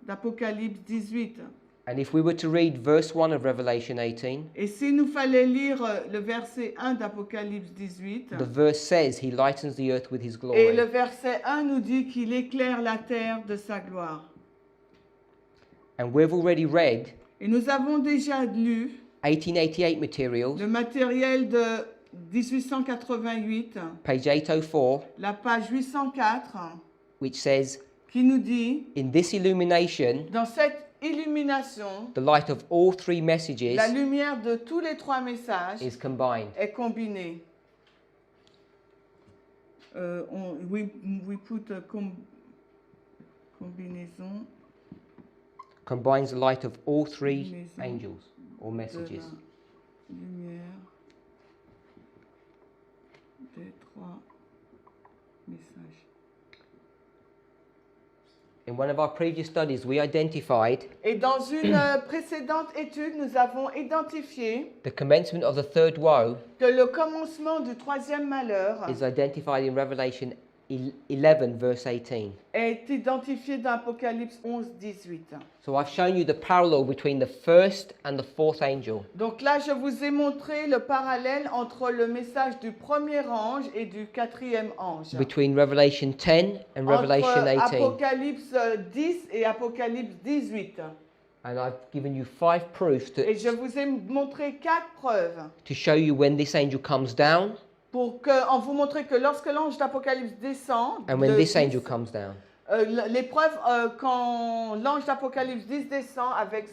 d'Apocalypse 18. And if we were to read verse 1 of Revelation 18, Et s'il nous fallait lire le verset 1 d'Apocalypse 18, the verse says he lightens the earth with his et le glory. verset 1 nous dit qu'il éclaire la terre de sa gloire. And we've already read Et nous avons déjà lu 1888 materials, Le matériel de 1888, page 804, la page 804, which says, qui nous dit, in this illumination, dans cette illumination, the light of all three la messages lumière de tous les trois messages is combined. est combinée. We put a combinaison Combines the light of all three Combinaison angels or de messages. la lumière des trois messages. In one of our previous studies, we identified Et dans une précédente étude, nous avons identifié the commencement of the third woe que le commencement du troisième malheur is identified in Revelation 11, verse 18. est identifié dans Apocalypse 11, 18. So I've shown you the parallel between the first and the fourth angel. Donc là, je vous ai montré le parallèle entre le message du premier ange et du quatrième ange. Between Revelation 10 and Revelation Entre 18. Apocalypse 10 et Apocalypse 18. And I've given you 5 proofs Et je vous ai montré 4 preuves to show you when this angel comes down en vous montrant que lorsque l'ange d'Apocalypse descend, and when de this 10, angel comes down. les preuves quand l'ange d'Apocalypse 10 descend avec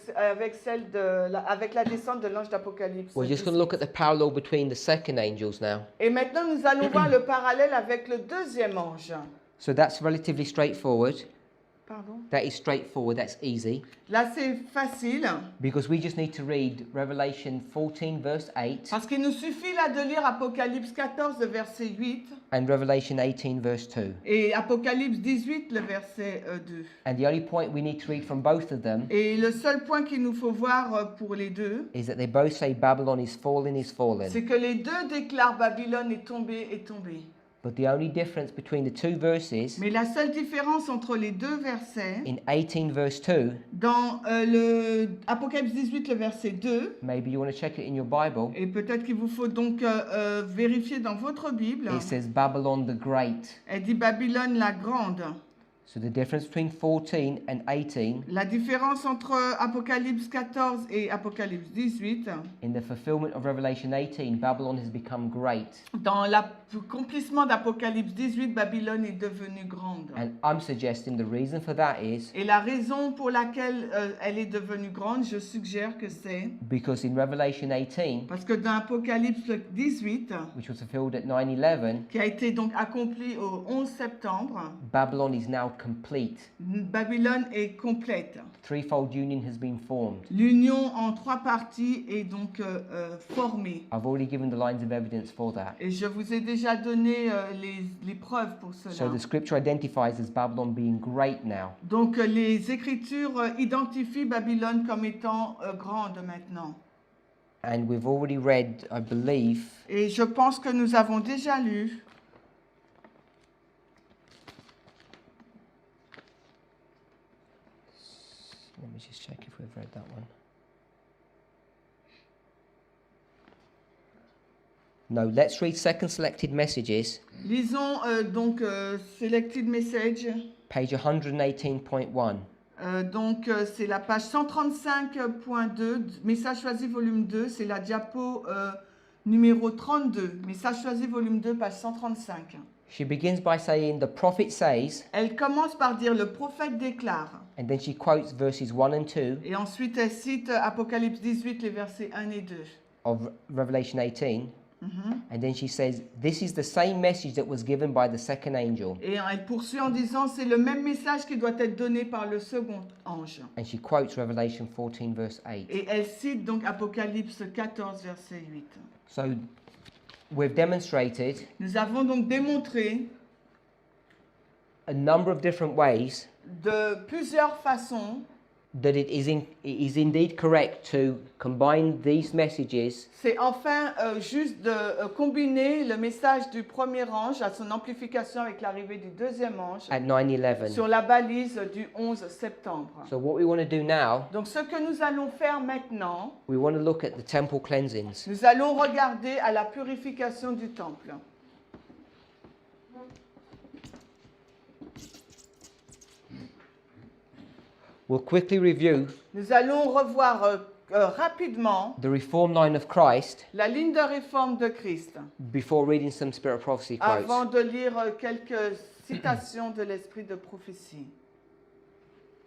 la descente de l'ange d'Apocalypse We're just 10. going to look at the parallel between the second angels now. Et maintenant, nous allons voir le parallèle avec le deuxième ange. So that's relatively straightforward. Pardon. That is straightforward, that's easy. Là, c'est facile, Because we just need to read Revelation 14, verse 8, parce qu'il nous suffit là de lire Apocalypse 14, le verset 8, and Revelation 18, verse 2. et Apocalypse 18, le verset 2. And the only point we need to read from both of them Et le seul point qu'il nous faut voir pour les deux, is that they both say Babylon is fallen, is fallen. c'est que les deux déclarent Babylone est tombée, est tombée. But the only difference between the two verses, Mais la seule différence entre les deux versets, in 18, verse 2, dans le Apocalypse 18, le verset 2, maybe you want to check it in your Bible, et peut-être qu'il vous faut donc vérifier dans votre Bible, it says Babylon the Great. elle dit Babylone la grande. So the difference between 14 and 18, La différence entre Apocalypse 14 et Apocalypse 18, in the fulfillment of Revelation 18, Babylon has become great. dans l'accomplissement d'Apocalypse 18, Babylone est devenue grande. And I'm suggesting the reason for that is Et la raison pour laquelle elle est devenue grande, je suggère que c'est because in Revelation 18, parce que dans Apocalypse 18, which was fulfilled at 9/11, qui a été donc accompli au 11 septembre, Babylon is now complete. Babylone est complète. Threefold union has been formed. L'union en trois parties est donc formée. I've already given the lines of evidence for that. Et je vous ai déjà donné les preuves pour So cela. the scripture identifies as Babylon being great now. Donc les Écritures identifient Babylone comme étant grande maintenant. And we've already read, I believe, Et je pense que nous avons déjà lu let me just check if we've read that one. No, let's read second selected messages, Lisons donc Selected Message. page 118.1. C'est la page 135.2, Message choisi volume 2, c'est la diapo numéro 32. Message choisi volume 2, page 135. She begins by saying, the prophet says, Elle commence par dire le prophète déclare. and then she quotes verses 1 and 2 Et ensuite elle cite Apocalypse 18, les versets 1 et 2. of Revelation 18. And then she says, this is the same message that was given by the second angel. Et elle poursuit en disant c'est le même message qui doit être donné par le second ange. And she quotes Revelation 14, verse 8. Et elle cite donc Apocalypse 14, verset 8. So we've demonstrated Nous avons donc démontré a number of different ways de plusieurs façons that it is indeed correct to combine these messages c'est enfin juste de combiner le message du premier ange à son amplification avec l'arrivée du deuxième ange at 9/11. sur la balise du 11 septembre. So what we want to do now, Donc ce que nous allons faire maintenant, we want to look at the temple cleansings. nous allons regarder à la purification du temple. We'll quickly review Nous allons revoir rapidement the reform line of Christ la ligne de réforme de Christ before reading some Spirit of Prophecy quotes. avant de lire quelques citations de l'esprit de prophétie.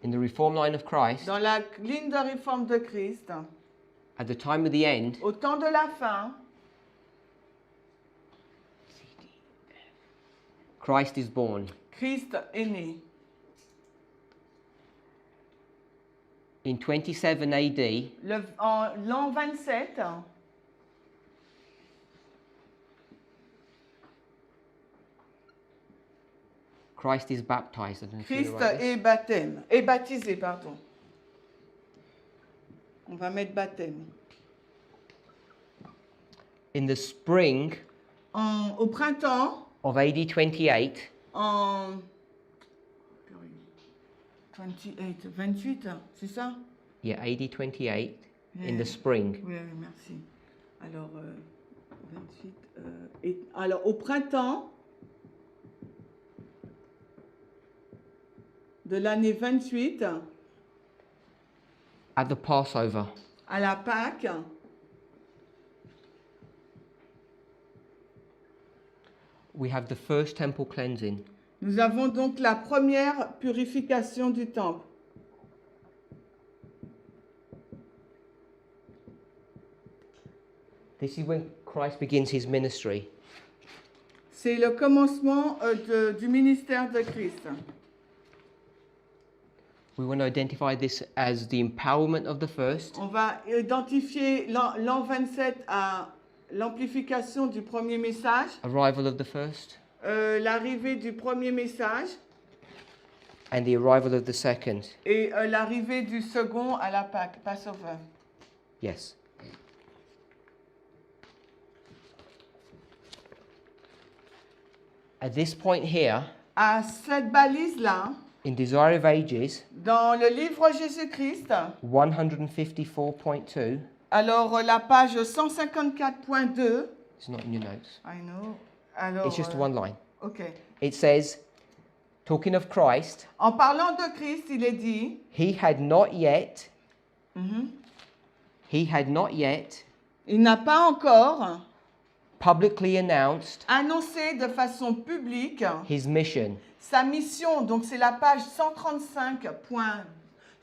In the reform line of Christ, Dans la ligne de réforme de Christ, at the time of the end, au temps de la fin, Christ is born. Christ est né. In 27 AD, En l'an 27, Christ is baptized. I don't know if you Christ write this. est baptisé, pardon. On va mettre baptême. In the spring Au printemps, of AD 28, en 28, c'est ça? yeah, AD 28, in Yeah. the spring, Oui, merci. Alors, 28. Alors, au printemps de l'année 28, at the Passover, à la Pâque, we have the first temple cleansing. nous avons donc la première purification du temple. This is when Christ begins his ministry. C'est le commencement du ministère de Christ. We want to identify this as the empowerment of the first, On va identifier l'an 27 à l'amplification du premier message, arrival of the first, l'arrivée du premier message and the arrival of the second. et l'arrivée du second à la Pâque, Passover. Yes. At this point here, À cette balise-là, in Desire of Ages, dans le livre Jésus-Christ, 154.2, alors la page 154.2, it's not in your notes, I know, alors, it's just one line. ok. It says, talking of Christ, En parlant de Christ, il est dit, he had not yet, mhm, il n'a pas encore publicly announced annoncé de façon publique his mission. sa mission. Donc c'est la page 135,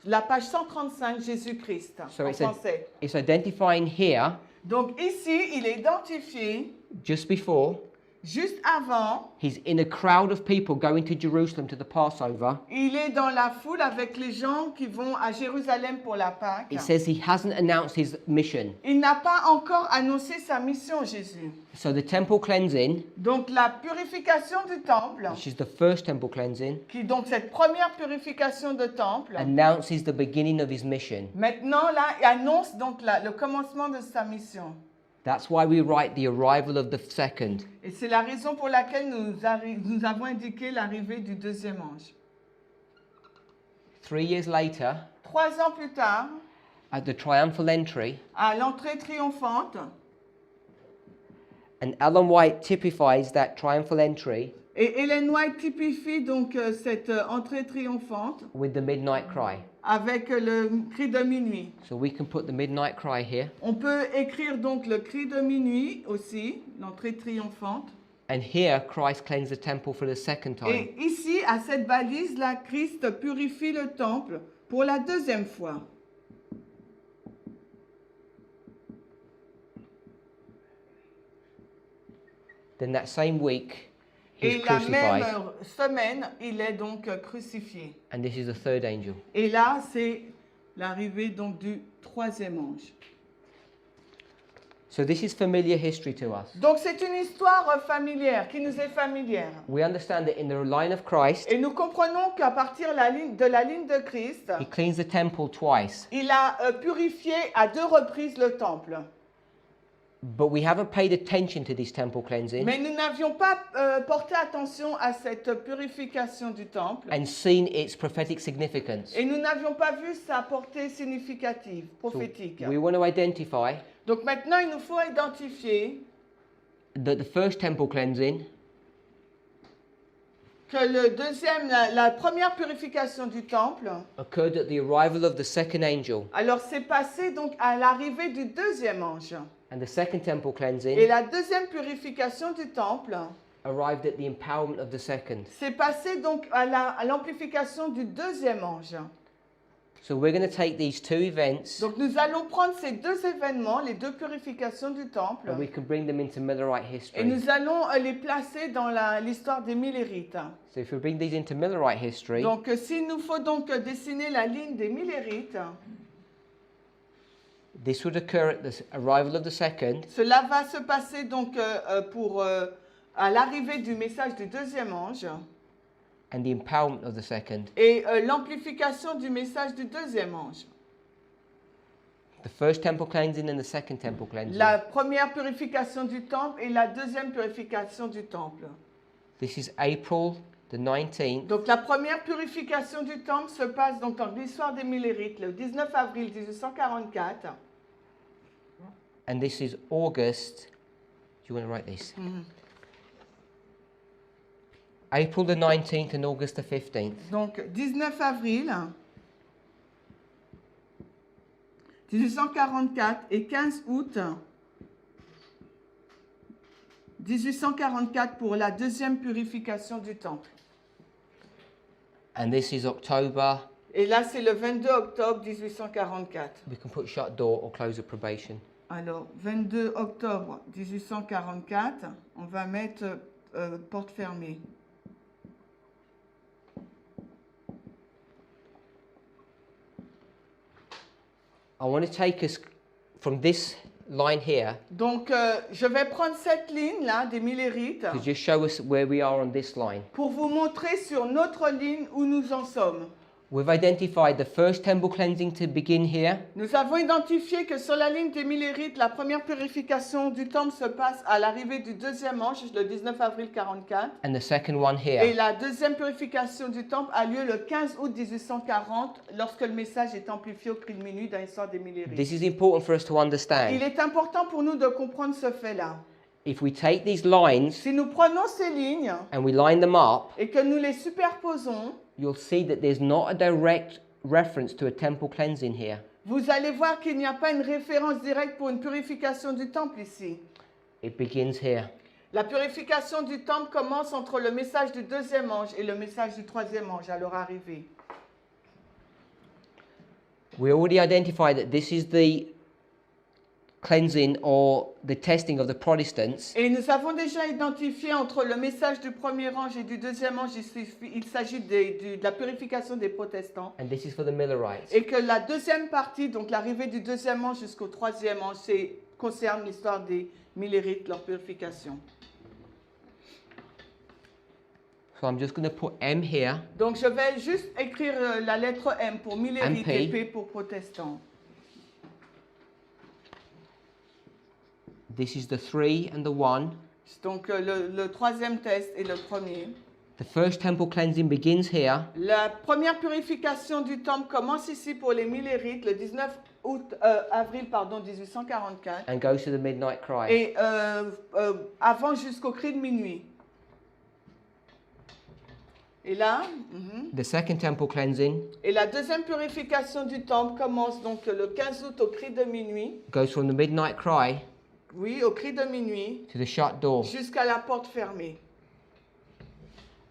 la page 135 Jésus-Christ So en it's, français. it's identifying here, Donc ici, il est identifié just before, juste avant. he's in a crowd of people going to Jerusalem to the Passover. Il est dans la foule avec les gens qui vont à Jérusalem pour la Pâque. It says he hasn't announced his mission. Il n'a pas encore annoncé sa mission, Jésus. So the temple cleansing, Donc la purification du temple, which is the first temple cleansing, qui donc cette première purification de temple, announces the beginning of his mission. maintenant là, il annonce donc le commencement de sa mission. That's why we write the arrival of the second. Et c'est la raison pour laquelle nous avons indiqué l'arrivée du deuxième ange. 3 years later, 3 ans plus tard, at the triumphal entry, à l'entrée triomphante, and Ellen White typifies that triumphal entry et Ellen White typifie donc cette entrée triomphante with the midnight cry. avec le cri de minuit. So we can put the midnight cry here, On peut écrire donc le cri de minuit aussi, l'entrée triomphante. and here Christ cleansed the temple for the second time. Et ici, à cette balise, là, Christ purifie le temple pour la deuxième fois. Then that same week, he's Et la même crucified, semaine, il est donc crucifié. and this is the third angel. Et là, c'est l'arrivée donc du troisième ange. So this is familiar history to us. Donc c'est une histoire familière, qui nous est familière. We understand that in the line of Christ, Et nous comprenons qu'à partir de la ligne de Christ, he cleansed the temple twice. il a purifié à 2 reprises le temple. But we haven't paid attention to this temple cleansing Mais nous n'avions pas porté attention à cette purification du temple. and seen its prophetic significance. Et nous n'avions pas vu sa portée significative, So prophétique. we want to identify Donc maintenant, il nous faut identifier that the first temple cleansing que la première purification du temple, occurred at the arrival of the second angel, alors c'est passé donc à l'arrivée du deuxième ange. and the second temple Et cleansing la deuxième purification du temple, arrived at the empowerment of the second. c'est passé donc à l'amplification du deuxième ange. So we're going to take these two events Donc nous allons prendre ces deux événements, les deux purifications du temple, and we can bring them into Millerite et history. nous allons les placer dans l'histoire des Millérites. So if we bring these into Millerite history, Donc s'il nous faut donc dessiner la ligne des Millérites, this would occur at the arrival of the second, cela va se passer donc à l'arrivée du message du deuxième ange and the empowerment of the second. et l'amplification du message du deuxième ange. The first temple cleansing and the second temple cleansing. La première purification du temple et la deuxième purification du temple. This is April the 19th, Donc la première purification du temple se passe donc dans l'histoire des Millérites le 19 avril 1844. and this is August. Do you want to write this? April the 19th and August the 15th. Donc 19 avril 1844 et 15 août 1844 pour la deuxième purification du temple. And this is October. Et là, c'est le 22 octobre 1844. We can put shut door or close of probation. Alors, 22 octobre 1844, on va mettre porte fermée. I want to take us from this line here Donc, je vais prendre cette ligne-là des Millérites to just show us where we are on this line. pour vous montrer sur notre ligne où nous en sommes. We've identified the first temple cleansing to begin here, Nous avons identifié que sur la ligne des Millérites, la première purification du temple se passe à l'arrivée du deuxième ange, le 19 avril 44. and the second one Et here. la deuxième purification du temple a lieu le 15 août 1840, lorsque le message est amplifié au cri de minuit dans l'histoire des Millérites. This is important for us to Il understand. est important pour nous de comprendre ce fait-là. If we take these lines Si nous prenons ces lignes and we line them up, et que nous les superposons, you'll see that there's not a direct reference to a temple cleansing here. vous allez voir qu'il n'y a pas une référence directe pour une purification du temple ici. It begins here. La purification du temple commence entre le message du deuxième ange et le message du troisième ange à leur arrivée. We already identified that this is the cleansing or the testing of the Protestants, Et nous avons déjà identifié entre le message du premier ange et du deuxième ange, il s'agit de la purification des protestants. and this is for the Millerites. Et que la deuxième partie, donc l'arrivée du deuxième ange jusqu'au troisième ange, concerne l'histoire des Millérites, leur purification. So I'm just going to put M here, Donc je vais juste écrire la lettre M pour Millérites MP. et P pour protestants. this is the 3 and the 1. Donc le troisième test et le premier. The first temple cleansing begins here, La première purification du temple commence ici pour les Millérites le 19 avril 1844 and goes to the midnight cry. et avant jusqu'au cri de minuit. Et là, The second temple cleansing et la deuxième purification du temple commence donc le 15 août au cri de minuit, goes from the midnight cry oui, au cri de minuit, to the shut door. jusqu'à la porte fermée.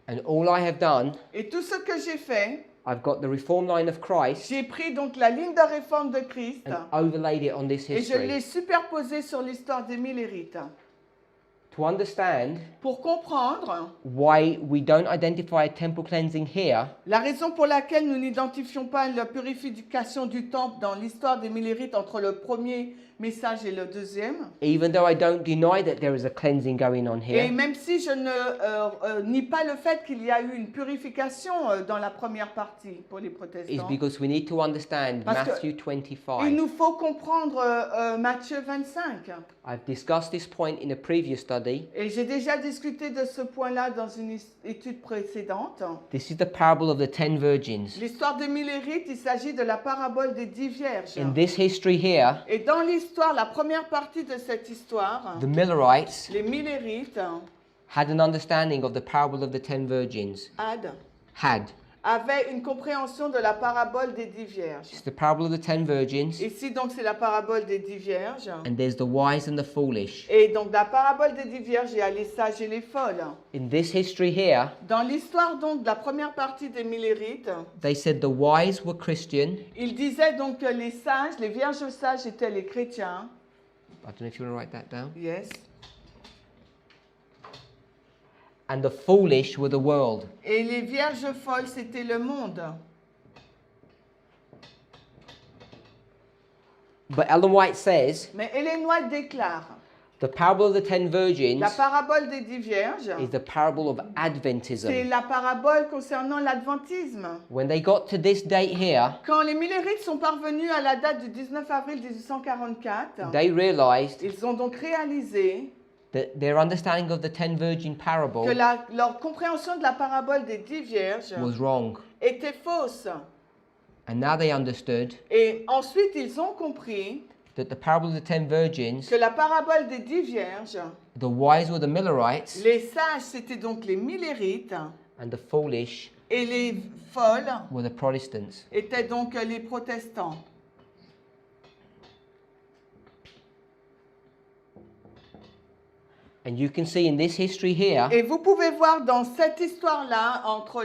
And all I have done, Et tout ce que j'ai fait, I've got the reform line of Christ j'ai pris donc la ligne de réforme de Christ and overlaid it on this et je l'ai history. superposée sur l'histoire des Millérites. To understand Pour comprendre why we don't identify a temple cleansing here, la raison pour laquelle nous n'identifions pas la purification du temple dans l'histoire des Millérites entre le premier message et le deuxième, even though I don't deny that there is a cleansing going on et here, même si je ne nie pas le fait qu'il y a eu une purification dans la première partie pour les is protestants, because we need to understand Parce que Matthew il 25. nous faut comprendre Matthieu 25. I've discussed this point in a previous study. Et j'ai déjà discuté de ce point-là dans une étude précédente. This is the parable of the 10 virgins. L'histoire des Millérites, il s'agit de la parabole des 10 vierges. In this history here, Et dans l'histoire, la première partie de cette histoire, the Millerites les Millérites had an understanding of the parable of the 10 virgins. Had. Avait une compréhension de la parabole des 10 vierges. It's the parable of the 10 virgins. Ici, donc, c'est la parabole des 10 vierges. And there's the wise and the foolish. Et donc, dans la parabole des 10 vierges, il y a les sages et les folles. In this history here, Dans l'histoire, donc, de la première partie des Millérites, they said the wise were Christian. il disait donc que les sages, les vierges sages étaient les chrétiens. I don't know if you want to write that down. Yes. And the foolish were the world. Et les vierges folles, c'était le monde. But Ellen White says Mais Ellen White déclare, the parable of the 10 virgins la parabole des 10 vierges, is the parable of c'est Adventism. la parabole concernant l'adventisme. When they got to this date here, Quand les Millérites sont parvenus à la date du 19 avril 1844, they realized ils ont donc réalisé that their understanding of the 10 virgin que parable leur compréhension de la parabole des 10 vierges was wrong. était fausse. And now they understood Et ensuite, ils ont compris that the parable of the 10 virgins, que la parabole des 10 vierges, the wise were the Millerites, les sages, c'était donc les Millérites, and the foolish et les folles were the Protestants. étaient donc les protestants. And you can see in this history here, Et vous pouvez voir dans cette histoire-là, entre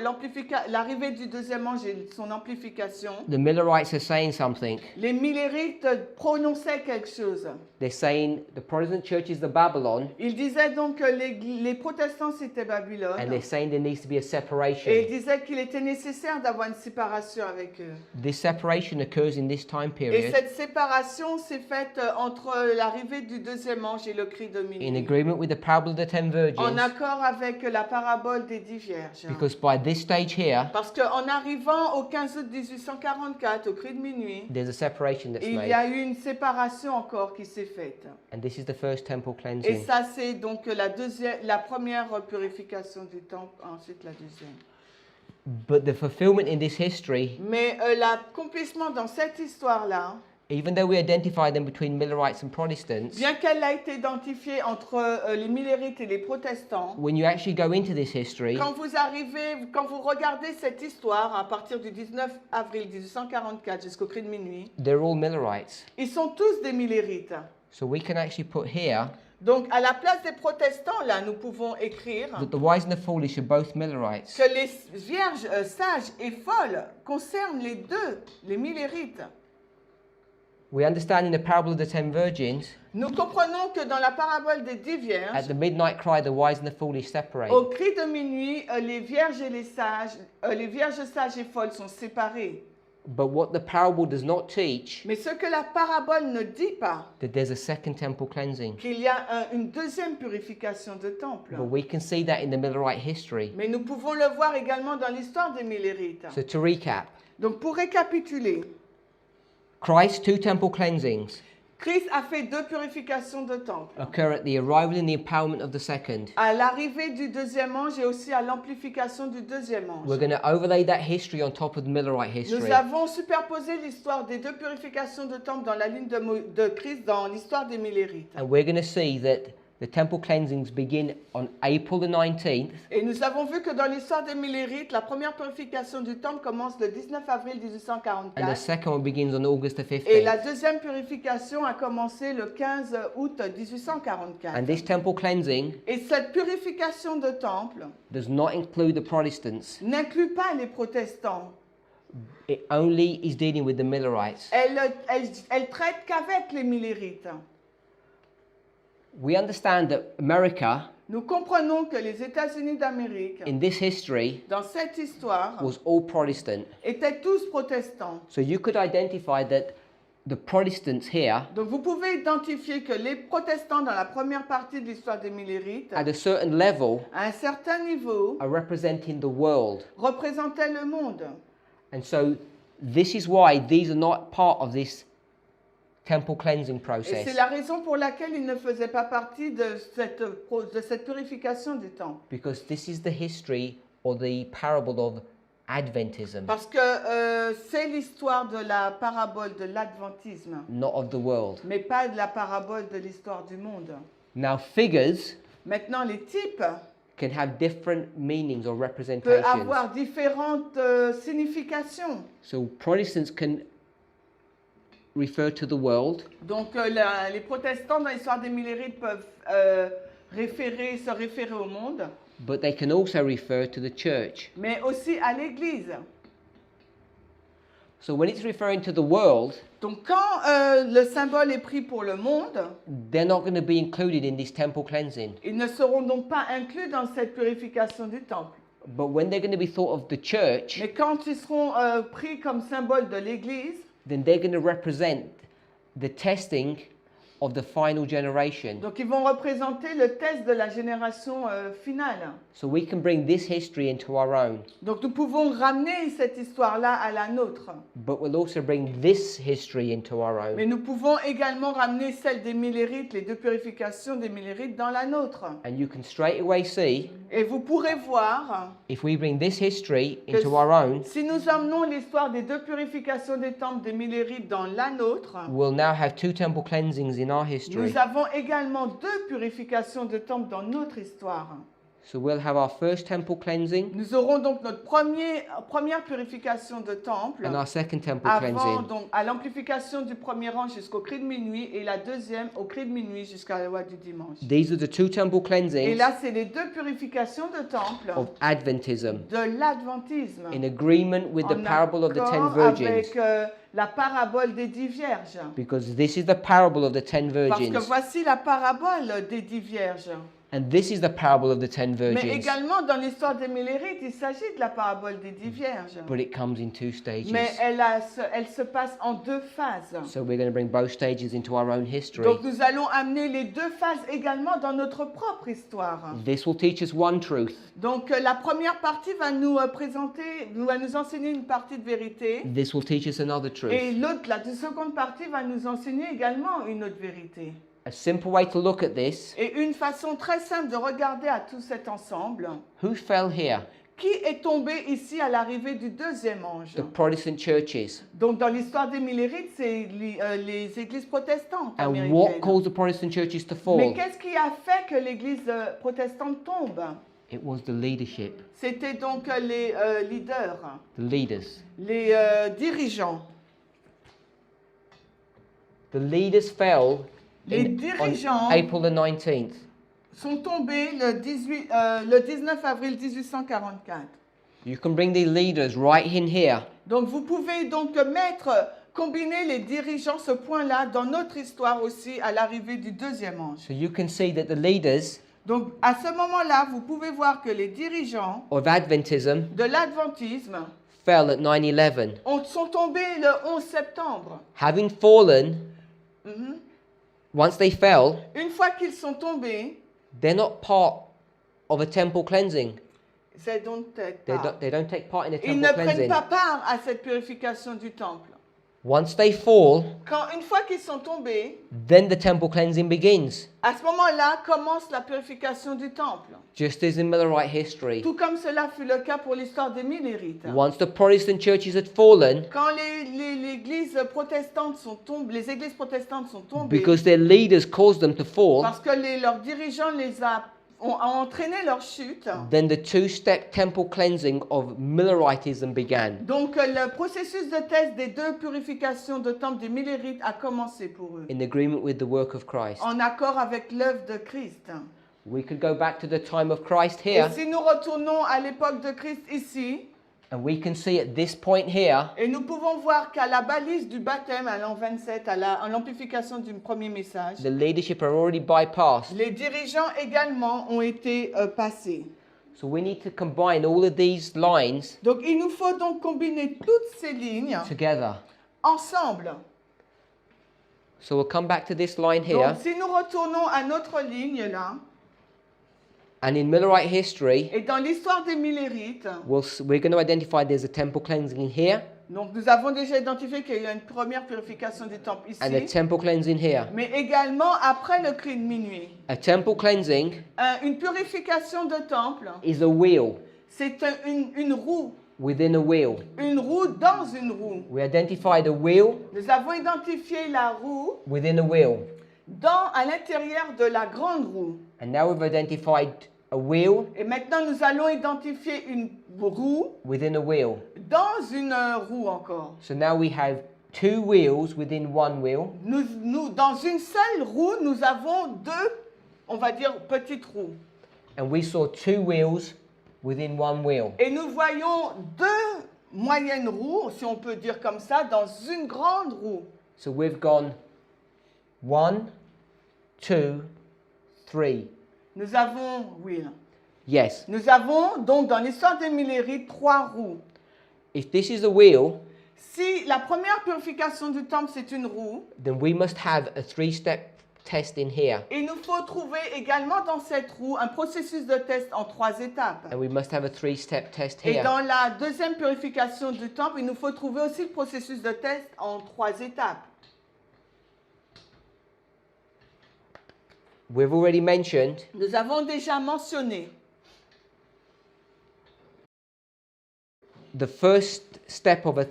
l'arrivée du deuxième ange et son amplification, the Millerites are saying something. les Millérites prononçaient quelque chose. They're saying the Protestant church is the Babylon, Ils disaient donc que les protestants c'était Babylone. and they're saying there needs to be a Et ils separation. disaient qu'il était nécessaire d'avoir une séparation avec eux. This separation occurs in this time Et period cette séparation s'est faite entre l'arrivée du deuxième ange et le cri de in minuit. agreement with the parable of the 10 En virgins, accord avec la parabole des 10 vierges. because by this stage here, Parce qu'en arrivant au 15 août 1844, au cri de minuit, there's a separation that's il y made. a eu une séparation encore qui s'est faite. And this is the first temple Et cleansing. ça, c'est donc la première purification du temple, ensuite la deuxième. But the fulfillment in this history, Mais l'accomplissement dans cette histoire-là, even though we identify them between Millerites and Protestants, bien qu'elle a été identifiée entre les Millérites et les protestants, when you actually go into this history, quand vous regardez cette histoire à partir du 19 avril 1844 jusqu'au cri de minuit, they're all Millerites. ils sont tous des Millérites. So we can actually put here Donc, à la place des protestants, là, nous pouvons écrire that the wise and the foolish are both Millerites. que les vierges sages et folles concernent les deux, les Millérites. We understand in the parable of the 10 virgins, Nous comprenons que dans la parabole des 10 at vierges, the midnight cry, the wise and the foolish separate. au cri de minuit, les vierges et les vierges sages et folles sont séparées. But what the parable does not teach, Mais ce que la parabole ne dit pas, that there's a second temple cleansing. qu'il y a une deuxième purification de temple. But we can see that in the Millerite history. Mais nous pouvons le voir également dans l'histoire des Millérites. So to recap, Donc pour récapituler, Christ's two temple cleansings Christ a fait deux purifications de temple. occur at the arrival and the empowerment of the second. À l'arrivée du deuxième ange et aussi à l'amplification du deuxième We're ange. going to overlay that history on top of the Millerite history. Nous avons superposé l'histoire des deux purifications de temple dans la ligne de Christ dans l'histoire des Millérites. And we're going to see that the temple cleansings begin on April the 19th, Et nous avons vu que dans l'histoire des Millérites, la première purification du temple commence le 19 avril and the 1844. second one begins on August the Et la 15th. deuxième purification a commencé le 15 août 1844. And this temple cleansing Et cette purification de temple does not include the Protestants. n'inclut pas les protestants. It only is dealing with the Millerites. Elle traite qu'avec les Millérites. We understand that America, Nous comprenons que les États-Unis d'Amérique, in this history, dans cette histoire, was all Protestant. étaient tous protestants. So you could identify that the Protestants here, Donc vous pouvez identifier que les protestants dans la première partie de l'histoire des Millérites, at a certain level, à un certain niveau, are representing the world. représentaient le monde. And so this is why these are not part of this temple cleansing Et process. c'est la raison pour laquelle ils ne faisaient pas partie de cette purification du temple. Because this is the history or the parable of Adventism, Parce que c'est l'histoire de la parabole de l'adventisme, not of the world. mais pas de la parabole de l'histoire du monde. Now, figures Maintenant, les types can have different meanings or peut representations. avoir différentes significations. So Protestants can refer to the world, Donc les protestants dans l'histoire des Millérites peuvent se référer au monde, but they can also refer to the church. mais aussi à l'Église. So when it's referring to the world, Donc quand le symbole est pris pour le monde, they're not going to be included in this temple cleansing. ils ne seront donc pas inclus dans cette purification du temple. But when they're going to be thought of the church, Mais quand ils seront pris comme symbole de l'Église, then they're going to represent the testing of the final generation. donc ils vont représenter le test de la génération finale. So we can bring this history into our own, Donc nous pouvons ramener cette histoire-là à la nôtre. but we'll also bring this history into our own. Mais nous pouvons également ramener celle des Millérites, les deux purifications des Millérites dans la nôtre. And you can straight away see, Et vous pourrez voir if we bring this history que into our own, si nous amenons l'histoire des deux purifications des temples des Millérites dans la nôtre, we'll now have 2 temple cleansings in our history. nous avons également deux purifications de temples dans notre histoire. So we'll have our first temple cleansing Nous aurons donc notre première purification de temple and our second temple avant cleansing. donc à l'amplification du premier rang jusqu'au cri de minuit et la deuxième au cri de minuit jusqu'à la loi du dimanche. These are the 2 temple Et cleansings là, c'est les deux purifications de temple of Adventism de l'adventisme. in agreement with the En parable of the 10 accord virgins. avec la parabole des 10 vierges. Because this is the parable of the 10 Parce que virgins. voici la parabole des 10 vierges. And this is the parable of the 10 Mais virgins. également, dans l'histoire des Millérites, il s'agit de la parabole des 10 vierges. But it comes in 2 stages. Mais elle se passe en deux phases. So we're going to bring both stages into our own history. Donc nous allons amener les deux phases également dans notre propre histoire. This will teach us one truth. Donc la première partie va nous va nous enseigner une partie de vérité. This will teach us another Et truth. la seconde partie va nous enseigner également une autre vérité. A simple way to look at this, Et une façon très simple de regarder à tout cet ensemble. who fell here? Qui est tombé ici à l'arrivée du deuxième ange? The Protestant churches. Donc dans l'histoire des Millérites, c'est les églises protestantes And what américaines. caused the Protestant churches to Mais fall? qu'est-ce qui a fait que l'église protestante tombe? It was the leadership, C'était donc les leaders, the leaders. les dirigeants. The leaders fell Les on dirigeants April the 19th. sont tombés le 19 avril 1844. You can bring the leaders right in here. Donc vous pouvez donc combiner les dirigeants, ce point-là, dans notre histoire aussi, à l'arrivée du deuxième ange. So you can see that the leaders Donc à ce moment-là, vous pouvez voir que les dirigeants of Adventism de l'adventisme fell at 9/11. sont tombés le 11 septembre. Having fallen, Mhm. once they fell, Une fois qu'ils sont tombés, they're not part of a temple cleansing. c'est donc They don't take part in a ils ne temple prennent cleansing. pas part à cette purification du temple. Once they fall, Une fois qu'ils sont tombés, then the temple cleansing begins. à ce moment-là commence la purification du temple. Just as in Millerite history. Tout comme cela fut le cas pour l'histoire des Millérites. Once the Protestant churches had fallen, Quand les églises protestantes sont tombées, because their leaders caused them to fall, parce que leurs dirigeants ont entraîné leur chute, then the 2-step temple cleansing of Milleritism began. donc le processus de test des deux purifications de temple des Millérites a commencé pour eux, In agreement with the work of Christ. en accord avec l'œuvre de Christ. We could go back to the time of Christ Et here, si nous retournons à l'époque de Christ ici, and we can see at this point here, et nous pouvons voir qu'à la balise du baptême, à l'an 27, à l'amplification du premier message, the leadership are already bypassed. les dirigeants également ont été passés. So we need to combine all of these lines Donc il nous faut donc combiner toutes ces lignes together. ensemble. So we'll come back to this line here, Donc si nous retournons à notre ligne là, and in Millerite history, et dans l'histoire des Millérites, we're going to identify there's a temple cleansing in here, donc nous avons déjà identifié qu'il y a eu une première purification du temple and a ici, temple cleansing here. mais également après le cri de minuit. A temple cleansing Une purification de temple, is a wheel c'est une roue, within a wheel. une roue dans une roue. We identified a wheel Nous avons identifié la roue within a wheel. à l'intérieur de la grande roue. And now we've identified a wheel Et maintenant, nous allons identifier une roue within a wheel. dans une roue encore. So now we have 2 wheels within 1 wheel. Dans une seule roue, nous avons deux, on va dire, petites roues. And we saw 2 wheels within 1 wheel. Et nous voyons deux moyennes roues, si on peut dire comme ça, dans une grande roue. So we've gone 1, 2, 3. Nous avons, Will, Yes. nous avons donc dans l'histoire des Millérites 3 roues. If this is a wheel, Si la première purification du temple c'est une roue, then we must have a 3-step test in here. il nous faut trouver également dans cette roue un processus de test en 3 étapes. And we must have a 3-step test Et here. dans la deuxième purification du temple, il nous faut trouver aussi le processus de test en 3 étapes. We've already mentioned Nous avons déjà mentionné the first step of a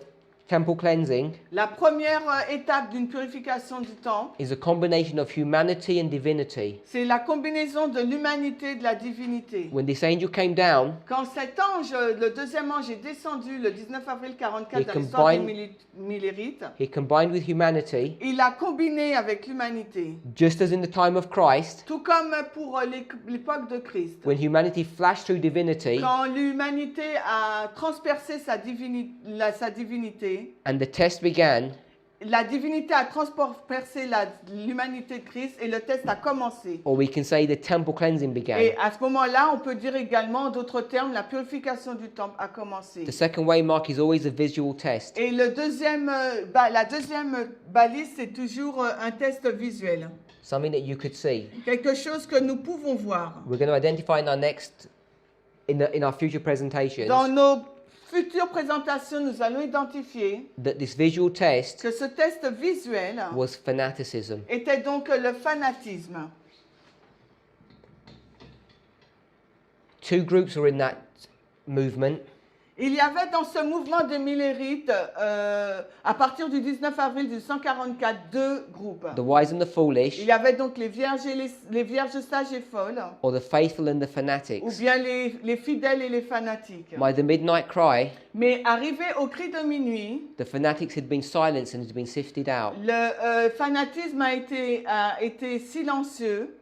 temple cleansing la première étape d'une purification du temple, is a combination of humanity and divinity. c'est la combinaison de l'humanité et de la divinité. When this angel came down, Quand cet ange, le deuxième ange est descendu le 19 avril 44 He dans l'histoire des combined- Millérites, he combined with humanity, il a combiné avec l'humanité. just as in the time of Christ, Tout comme pour l'époque de Christ. when humanity flashed through divinity Quand l'humanité a transpercé sa divinité, and the test began, la divinité a transpercé l'humanité de Christ et le test a commencé. or we can say the temple cleansing began. Et à ce moment-là, on peut dire également, en d'autres termes, la purification du temple a commencé. The second waymark is always a visual test. Et la deuxième balise, c'est toujours un test visuel. Something that you could see. Quelque chose que nous pouvons voir. We're going to identify in our future presentations Dans nos futures présentations, nous allons identifier that this visual test que ce test visuel was fanaticism. était donc le fanatisme. 2 groups were in that movement. Il y avait dans ce mouvement des Millérites, à partir du 19 avril 1844, 2 groupes. The wise and the foolish, Il y avait donc les vierges, les vierges sages et folles, or the faithful and the ou fanatics. bien les fidèles et les fanatiques. By the midnight cry, Mais arrivé au cri de minuit, the fanatics had been silenced and had been sifted out. le fanatisme a été silencieux.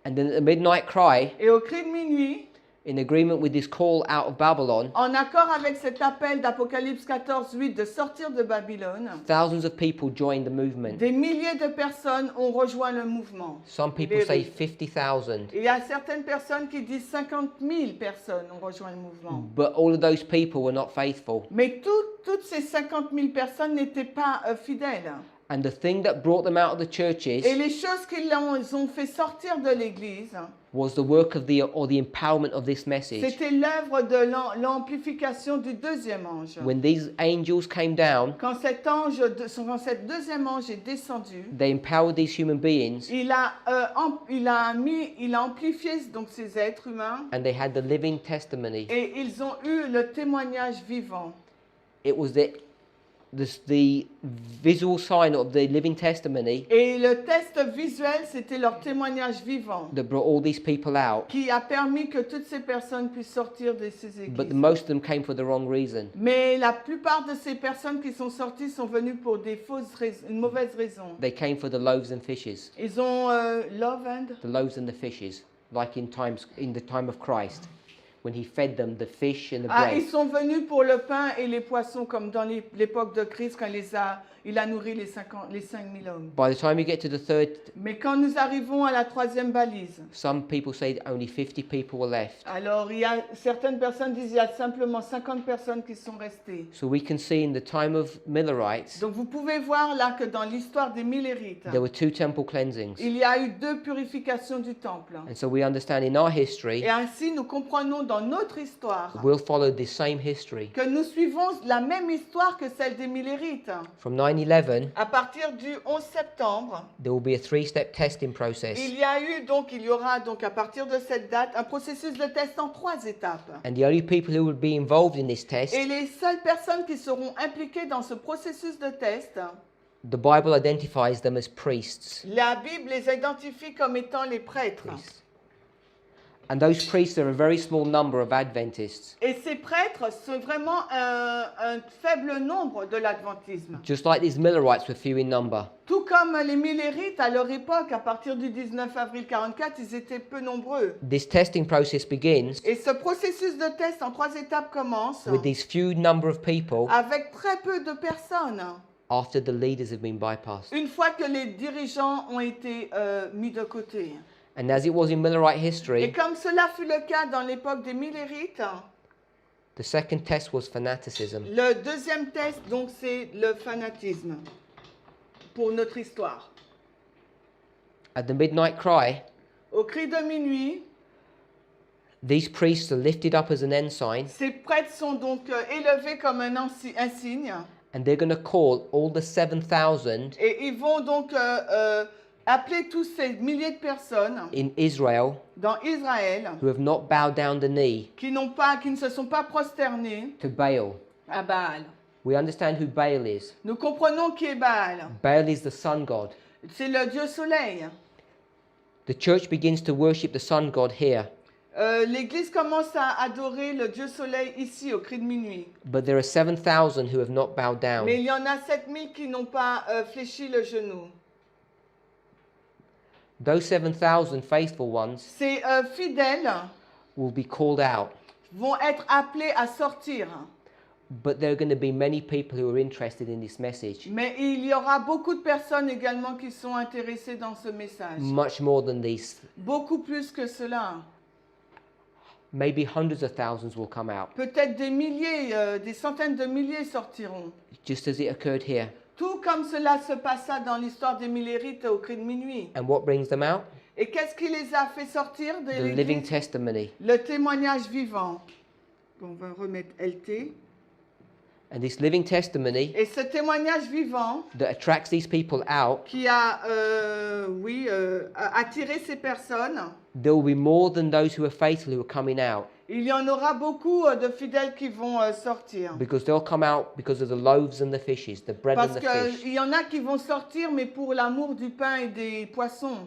And then at the midnight cry, Et au cri de minuit, in agreement with this call out of Babylon, en accord avec cet appel d'Apocalypse 14, 8 de sortir de Babylone, thousands of people joined the movement. des milliers de personnes ont rejoint le mouvement. Some people say 50,000. Il y a certaines personnes qui disent 50 000 personnes ont rejoint le mouvement. But all of those people were not faithful. Mais toutes ces 50 000 personnes n'étaient pas fidèles. And the thing that brought them out of the Et churches les choses qui les ont fait sortir de l'église, was the work of the empowerment of this message. c'était l'œuvre de l'amplification du deuxième ange. When these angels came down, Quand cet deuxième ange est descendu, they empowered these human beings il a amplifié donc ces êtres humains and they had the living testimony. et ils ont eu le témoignage vivant. It was the visual sign of the living testimony Et le test visuel, c'était leur témoignage vivant that brought all these people out. qui a permis que toutes ces personnes puissent sortir de ces But églises. most of them came for the wrong reason. Mais la plupart de ces personnes qui sont sorties sont venues pour une mauvaise raison. They came for the loaves and fishes. Ils ont love and The loaves and the fishes, like in the time of Christ, when he fed them the fish and the bread. ils sont venus pour le pain et les poissons comme dans l'époque de Christ quand il a nourri les 5 000 hommes. By the time you get to the third, Mais quand nous arrivons à la troisième balise, some people say only 50 people were left. alors certaines personnes disent qu'il y a simplement 50 personnes qui sont restées. So we can see in the time of Millerites, Donc vous pouvez voir là que dans l'histoire des Millérites, there were 2 temple cleansings. il y a eu 2 purifications du temple. And so we understand in our history, Et ainsi nous comprenons dans notre histoire we'll follow the same history. que nous suivons la même histoire que celle des Millérites. From 9/11, À partir du 11 septembre, there will be a 3-step testing process. il y aura donc à partir de cette date un processus de test en 3 étapes. And the only people who will be involved in this test, Et les seules personnes qui seront impliquées dans ce processus de test, the Bible identifies them as priests. la Bible les identifie comme étant les prêtres. And those priests are a very small number of Adventists. Et ces prêtres sont vraiment un faible nombre de l'adventisme. Just like these Millerites were few in number. Tout comme les Millérites à leur époque, à partir du 19 avril 44, ils étaient peu nombreux. This testing process begins Et ce processus de test en 3 étapes commence with these few number of people avec très peu de personnes, after the leaders have been bypassed. une fois que les dirigeants ont été mis de côté. And as it was in Millerite Et history, comme cela fut le cas dans l'époque des Millérites, the second test was fanaticism. le deuxième test, donc, c'est le fanatisme pour notre histoire. At the midnight cry, Au cri de minuit, these priests are lifted up as an ensign, ces prêtres sont donc élevés comme un insigne and they're going to call all the 7,000 et ils vont donc appeler tous ces milliers de personnes in Israel dans Israël who have not bowed down the knee qui ne se sont pas prosternés to Baal. à Baal. We understand who Baal is. Nous comprenons qui est Baal. Baal is the sun god. C'est le dieu soleil. The church begins to worship the sun god here, L'Église commence à adorer le dieu soleil ici au cri de minuit. but there are 7,000 who have not bowed down. Mais il y en a 7000 qui n'ont pas fléchi le genou. Those 7,000 faithful ones Ces fidèles will be called out, vont être appelés à sortir. but there are going to be many people who are interested in this message, Mais il y aura beaucoup de personnes également qui sont intéressées dans ce message. much more than these. Beaucoup plus que cela. Maybe hundreds of thousands will come out, Peut-être des milliers, des centaines de milliers sortiront. just as it occurred here. Tout comme cela se passa dans l'histoire des Millérites au cri de minuit. And what brings them out? Et qu'est-ce qui les a fait sortir de The living l'Église? testimony. Le témoignage vivant. On va remettre LT. And this living testimony Et ce témoignage vivant that attracts these people out, qui a, attiré ces personnes, there will be more than those who are faithful who are coming out, il y en aura beaucoup de fidèles qui vont sortir. because they'll come out because of the loaves and the fishes, the bread and Parce the fish. qu'il y en a qui vont sortir, mais pour l'amour du pain et des poissons.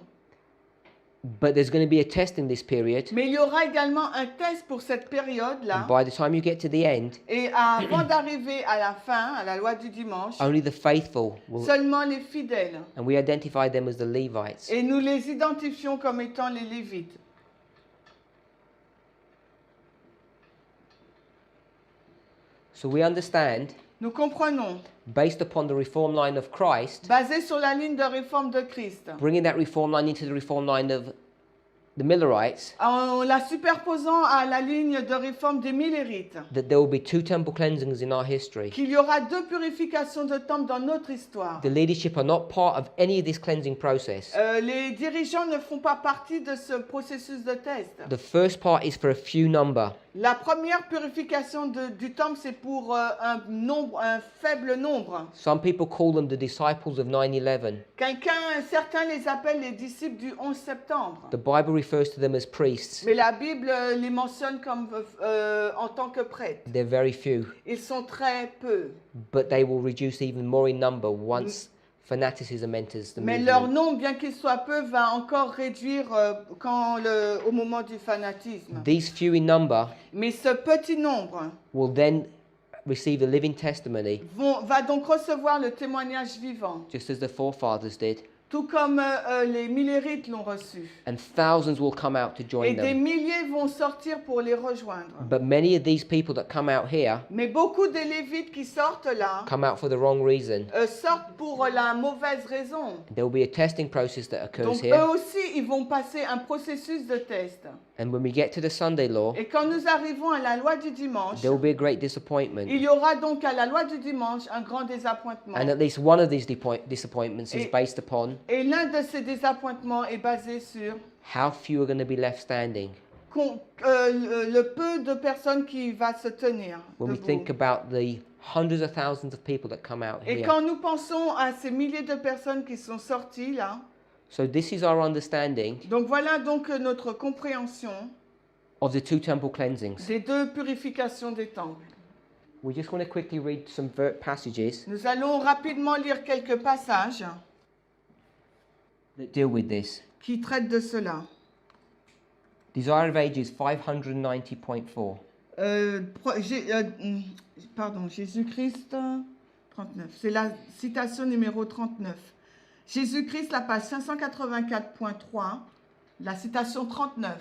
But there's going to be a test in this period, Mais il y aura également un test pour cette période-là. and by the time you get to the end, Et avant d'arriver à la fin, à la loi du dimanche, only the faithful will, seulement les fidèles. and we identify them as the Levites. Et nous les identifions comme étant les Lévites. So we understand, Nous comprenons, based upon the reform line of Christ, basé sur la ligne de réforme de Christ, bringing that reform line into the reform line of the Millerites, en la superposant à la ligne de réforme des Millérites, that there will be 2 temple cleansings in our history. qu'il y aura 2 purifications de temple dans notre histoire. The leadership are not part of any of this cleansing process. Les dirigeants ne font pas partie de ce processus de test. The first part is for a few number. La première purification du temple, c'est pour un faible nombre. Some people call them the disciples of 9/11. Certains les appellent les disciples du 11 septembre. The Bible refers to them as priests. Mais la Bible les mentionne comme en tant que prêtres. They're very few, Ils sont très peu. but they will reduce even more in number once fanaticism enters the Mais leur movement. nombre, bien qu'il soit peu, va encore réduire au moment du fanatisme. These few in number Mais ce petit nombre will then receive the living testimony, va donc recevoir le témoignage vivant, just as the forefathers did, tout comme les Millérites l'ont reçu. and thousands will come out to Et join des them. milliers vont sortir pour les rejoindre. But many of these people that come out here Mais beaucoup des Lévites qui sortent là come out for the wrong reason. sortent pour la mauvaise raison. There will be a testing process that occurs Donc eux here, aussi, ils vont passer un processus de test. and when we get to the Sunday law, Et quand nous arrivons à la loi du dimanche, there will be a great disappointment. il y aura donc à la loi du dimanche un grand désappointement. And at least one of these disappointments is Et- based upon Et l'un de ces désappointements est basé sur how few are going to be left standing. le peu de personnes qui va se tenir When we debout. think about the hundreds of thousands of people that come out Et here. quand nous pensons à ces milliers de personnes qui sont sorties là, So this is our understanding donc voilà donc notre compréhension of the 2 temple cleansings. des 2 purifications des temples. We just want to quickly read some passages Nous allons rapidement lire quelques passages that deal with this. qui traitent de cela. Desire of Ages 590.4. Pardon, Jésus-Christ 39. C'est la citation numéro 39. Jésus-Christ, la page 584.3, la citation 39.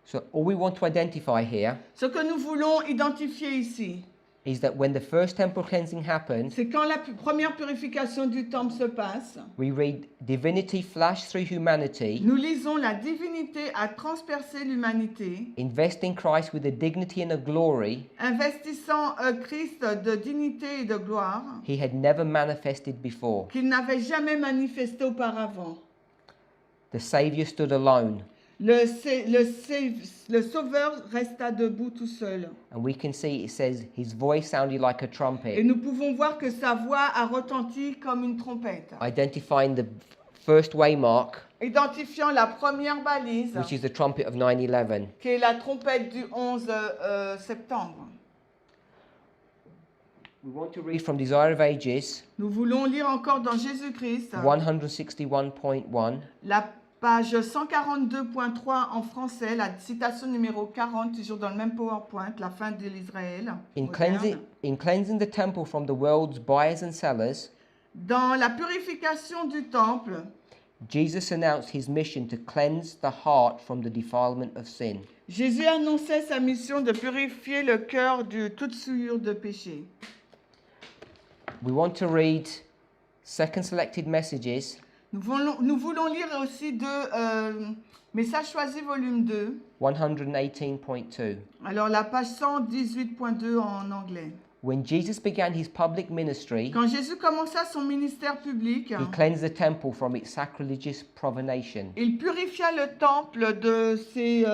So all we want to identify here Ce que nous voulons identifier ici, is that when the first temple cleansing happened, c'est quand la première purification du temple se passe, we read divinity flashed through humanity, nous lisons la divinité a transpercé l'humanité, investing Christ with a dignity and a glory investissant Christ de dignité et de gloire he had never manifested before. qu'il n'avait jamais manifesté auparavant. The Saviour stood alone, Le Sauveur resta debout tout seul. and we can see it says his voice sounded like a Et trumpet, nous pouvons voir que sa voix a retenti comme une trompette, identifying the first waymark, identifiant la première balise, which is the trumpet of 9/11. qui est la trompette du 11 septembre. We want to read from Desire of Ages Nous voulons lire encore dans Jésus-Christ, 161.1. la page 142.3 en français, la citation numéro 40, toujours dans le même PowerPoint, la fin de l'Israël. In moderne. cleansing the temple from the world's buyers and sellers, Dans la purification du temple, Jesus announced his mission to cleanse the heart from the defilement of sin. Jésus annonçait sa mission de purifier le cœur de toute souillure de péché. We want to read Second Selected Messages, Nous voulons lire aussi Messages choisis, volume 2. 118.2. Alors, la page 118.2 en anglais. When Jesus began his public ministry, Quand Jésus commença son ministère public, he cleansed the temple from its sacrilegious profanation. il purifia le temple de ses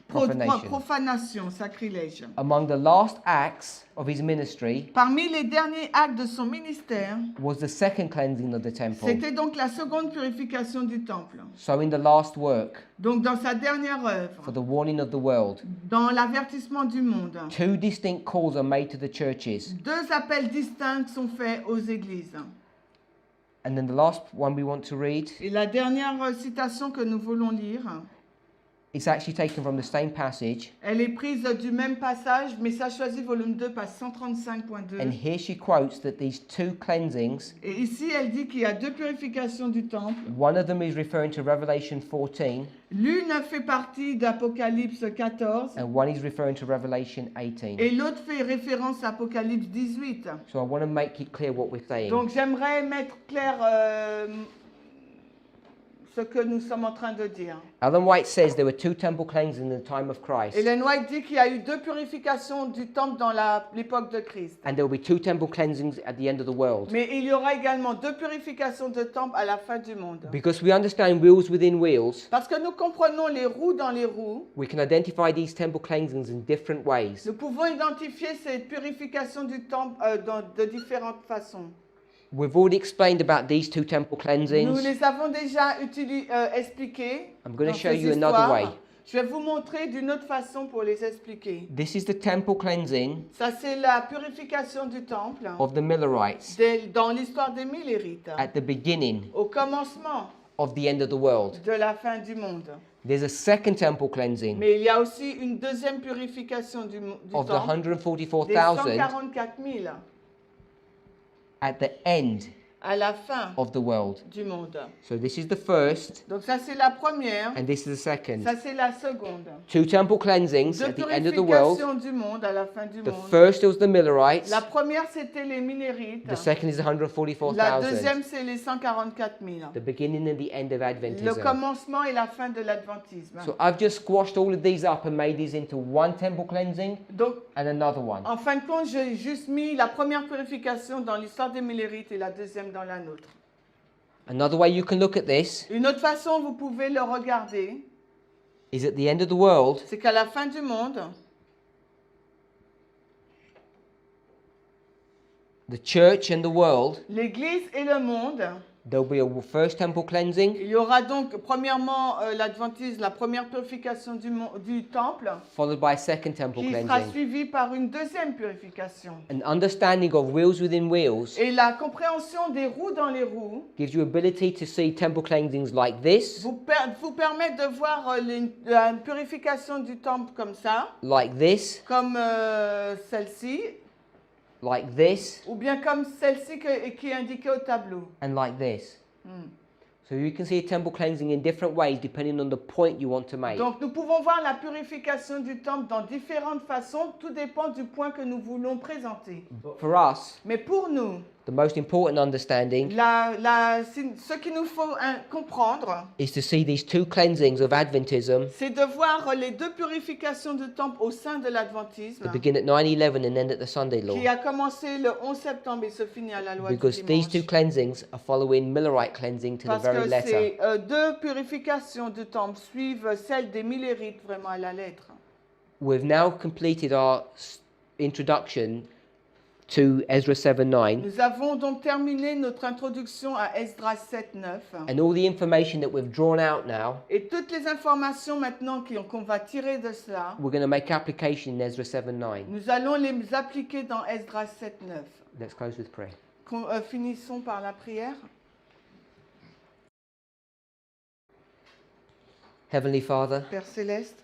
profanations, sacrilèges. Among the last acts of his ministry Parmi les derniers actes de son ministère, was the second cleansing of the temple. c'était donc la seconde purification du temple. So in the last work, Donc, dans sa dernière for œuvre, the warning of the world, dans l'avertissement du monde, two distinct calls are made to the churches. deux appels distincts sont faits aux églises. And then the last one we want to read, Et la dernière citation que nous voulons lire, it's actually taken from the same passage. elle est prise du même passage, Message choisi, volume 2, page 135.2. And here she quotes that these two cleansings, Et ici, elle dit qu'il y a deux purifications du temple. one of them is referring to Revelation 14, L'une fait partie d'Apocalypse 14 and one is referring to Revelation 18. et l'autre fait référence à Apocalypse 18. So I want to make it clear what we're saying. Donc j'aimerais mettre clair ce que nous sommes en train de dire. Ellen White says there were two temple cleansings in the time of Christ, Ellen White dit qu'il y a eu deux purifications du temple dans l'époque de Christ. and there will be two temple cleansings at the end of the world. Mais il y aura également deux purifications de temple à la fin du monde. Because we understand wheels within wheels, Parce que nous comprenons les roues dans les roues, we can identify these temple cleansings in different ways. nous pouvons identifier ces purifications du temple de différentes façons. We've already explained about these two temple Nous cleansings. les avons déjà expliquées. I'm going dans to show ces you another histoires. way. Je vais vous montrer d'une autre façon pour les expliquer. This is the temple cleansing Ça, c'est la purification du temple of the Millerites dans l'histoire des Millérites, at the beginning au commencement of the end of the world. de la fin du monde. There's a second temple cleansing Mais il y a aussi une deuxième purification du of the temple, des 144,000 144 000 at the end à la fin of the world. du monde. So this is the first, Donc ça, c'est la première. and this is the second. Ça, c'est la seconde. Two temple cleansings Deux at the end of the world. purifications du monde à la fin du The monde. first was the Millerites. La première, c'était les Millérites. The second is the La 144,000. deuxième, c'est les 144 000. The beginning and the end of Le Adventism. commencement et la fin de l'adventisme. So I've just squashed all of these up and made these into one temple cleansing Donc, and another one. en fin de compte, j'ai juste mis la première purification dans l'histoire des Millérites et la deuxième dans la nôtre. Another way you can look at this Une autre façon, vous pouvez le regarder, is at the end of the world, c'est qu'à la fin du monde, the church and the world l'Église et le monde There'll be a first temple cleansing, Il y aura donc, premièrement, l'Adventisme, la première purification du temple, followed by a second temple qui sera cleansing. suivie par une deuxième purification. An understanding of wheels within wheels Et la compréhension des roues dans les roues gives you ability to see temple cleansings like this, vous permet de voir la purification du temple comme ça, like this, comme celle-ci, like this, ou bien comme celle-ci qui est indiquée au tableau. and like this. Hmm. So you can see a temple cleansing in different ways depending on the point you want to make. Donc nous pouvons voir la purification du temple dans différentes façons, tout dépend du point que nous voulons présenter. But for us, Mais pour nous, the most important understanding ce qu'il nous faut comprendre, is to see these two cleansings of Adventism c'est de voir les deux purifications du temple au sein de l'Adventisme, that begin at 9/11 and end at the Sunday law. qui a commencé le 11 septembre et se finit à la loi du Because these two dimanche. cleansings are following Millerite cleansing to the Parce very que letter. ces deux purifications du temple suivent celle des Millérites vraiment à la lettre. We've now completed our introduction to Ezra 7:9, Nous avons donc terminé notre introduction à Esdras 7:9. and all the information that we've drawn out now, Et toutes les informations maintenant qu'on va tirer de cela, we're going to make application in Ezra 7:9. nous allons les appliquer dans Esdras 7:9. Let's close with prayer. Finissons par la prière. Heavenly Father, Père Céleste,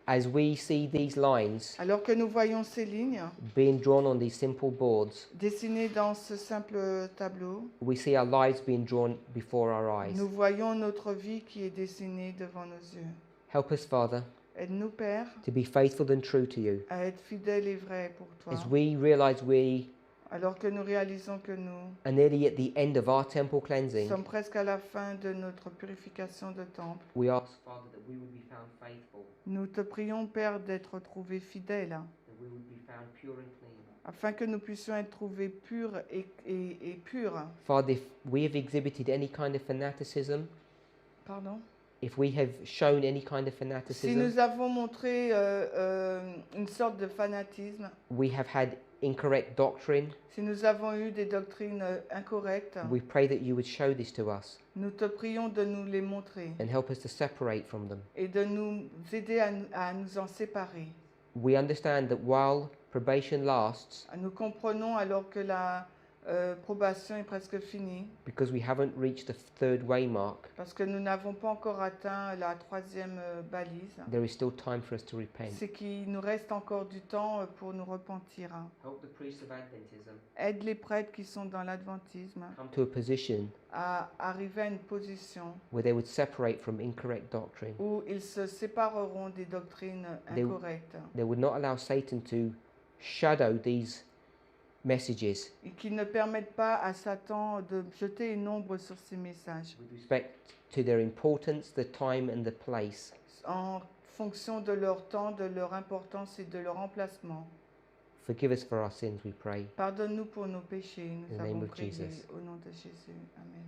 as we see these lines alors que nous voyons ces lignes being drawn on these simple boards, dessinées dans ce simple tableau, we see our lives being drawn before our eyes. nous voyons notre vie qui est dessinée devant nos yeux. Help us, Father, Aide-nous, Père, to be faithful and true to you. à être fidèles et vrais pour toi. As we realize we Alors que nous réalisons que nous are nearly at the end of our temple cleansing, sommes presque à la fin de notre purification de temple, we ask, Father, that we would be found faithful, nous te prions, Père, d'être trouvés fidèles, that we would be found pure and clean. afin que nous puissions être trouvés purs et purs. Father, if we have exhibited any kind of fanaticism, Pardon? if we have shown any kind of Si fanaticism, nous avons montré une sorte de fanatisme, we have had incorrect doctrine, si nous avons eu des doctrines incorrectes, we pray that you would show this to us nous te prions de nous les montrer and help us to separate from them. et de nous aider à nous en séparer. We understand that while probation lasts, Nous comprenons alors que la probation est presque finie, because we haven't reached the third way mark, parce que nous n'avons pas encore atteint la troisième balise, there is still time for us to repent. c'est qu'il nous reste encore du temps pour nous repentir. Help the priests of Adventism Aide les prêtres qui sont dans l'adventisme come to a position à arriver à une position where they would separate from incorrect doctrine. où ils se sépareront des doctrines incorrectes They would not allow Satan to shadow these messages et qui ne permettent pas à Satan de jeter une ombre sur ces messages with respect to their importance, the time and the place. en fonction de leur temps, de leur importance et de leur emplacement. Forgive us for our sins, we pray. Pardonne-nous pour nos péchés, In nous the name avons of prié Jesus. au nom de Jésus. Amen.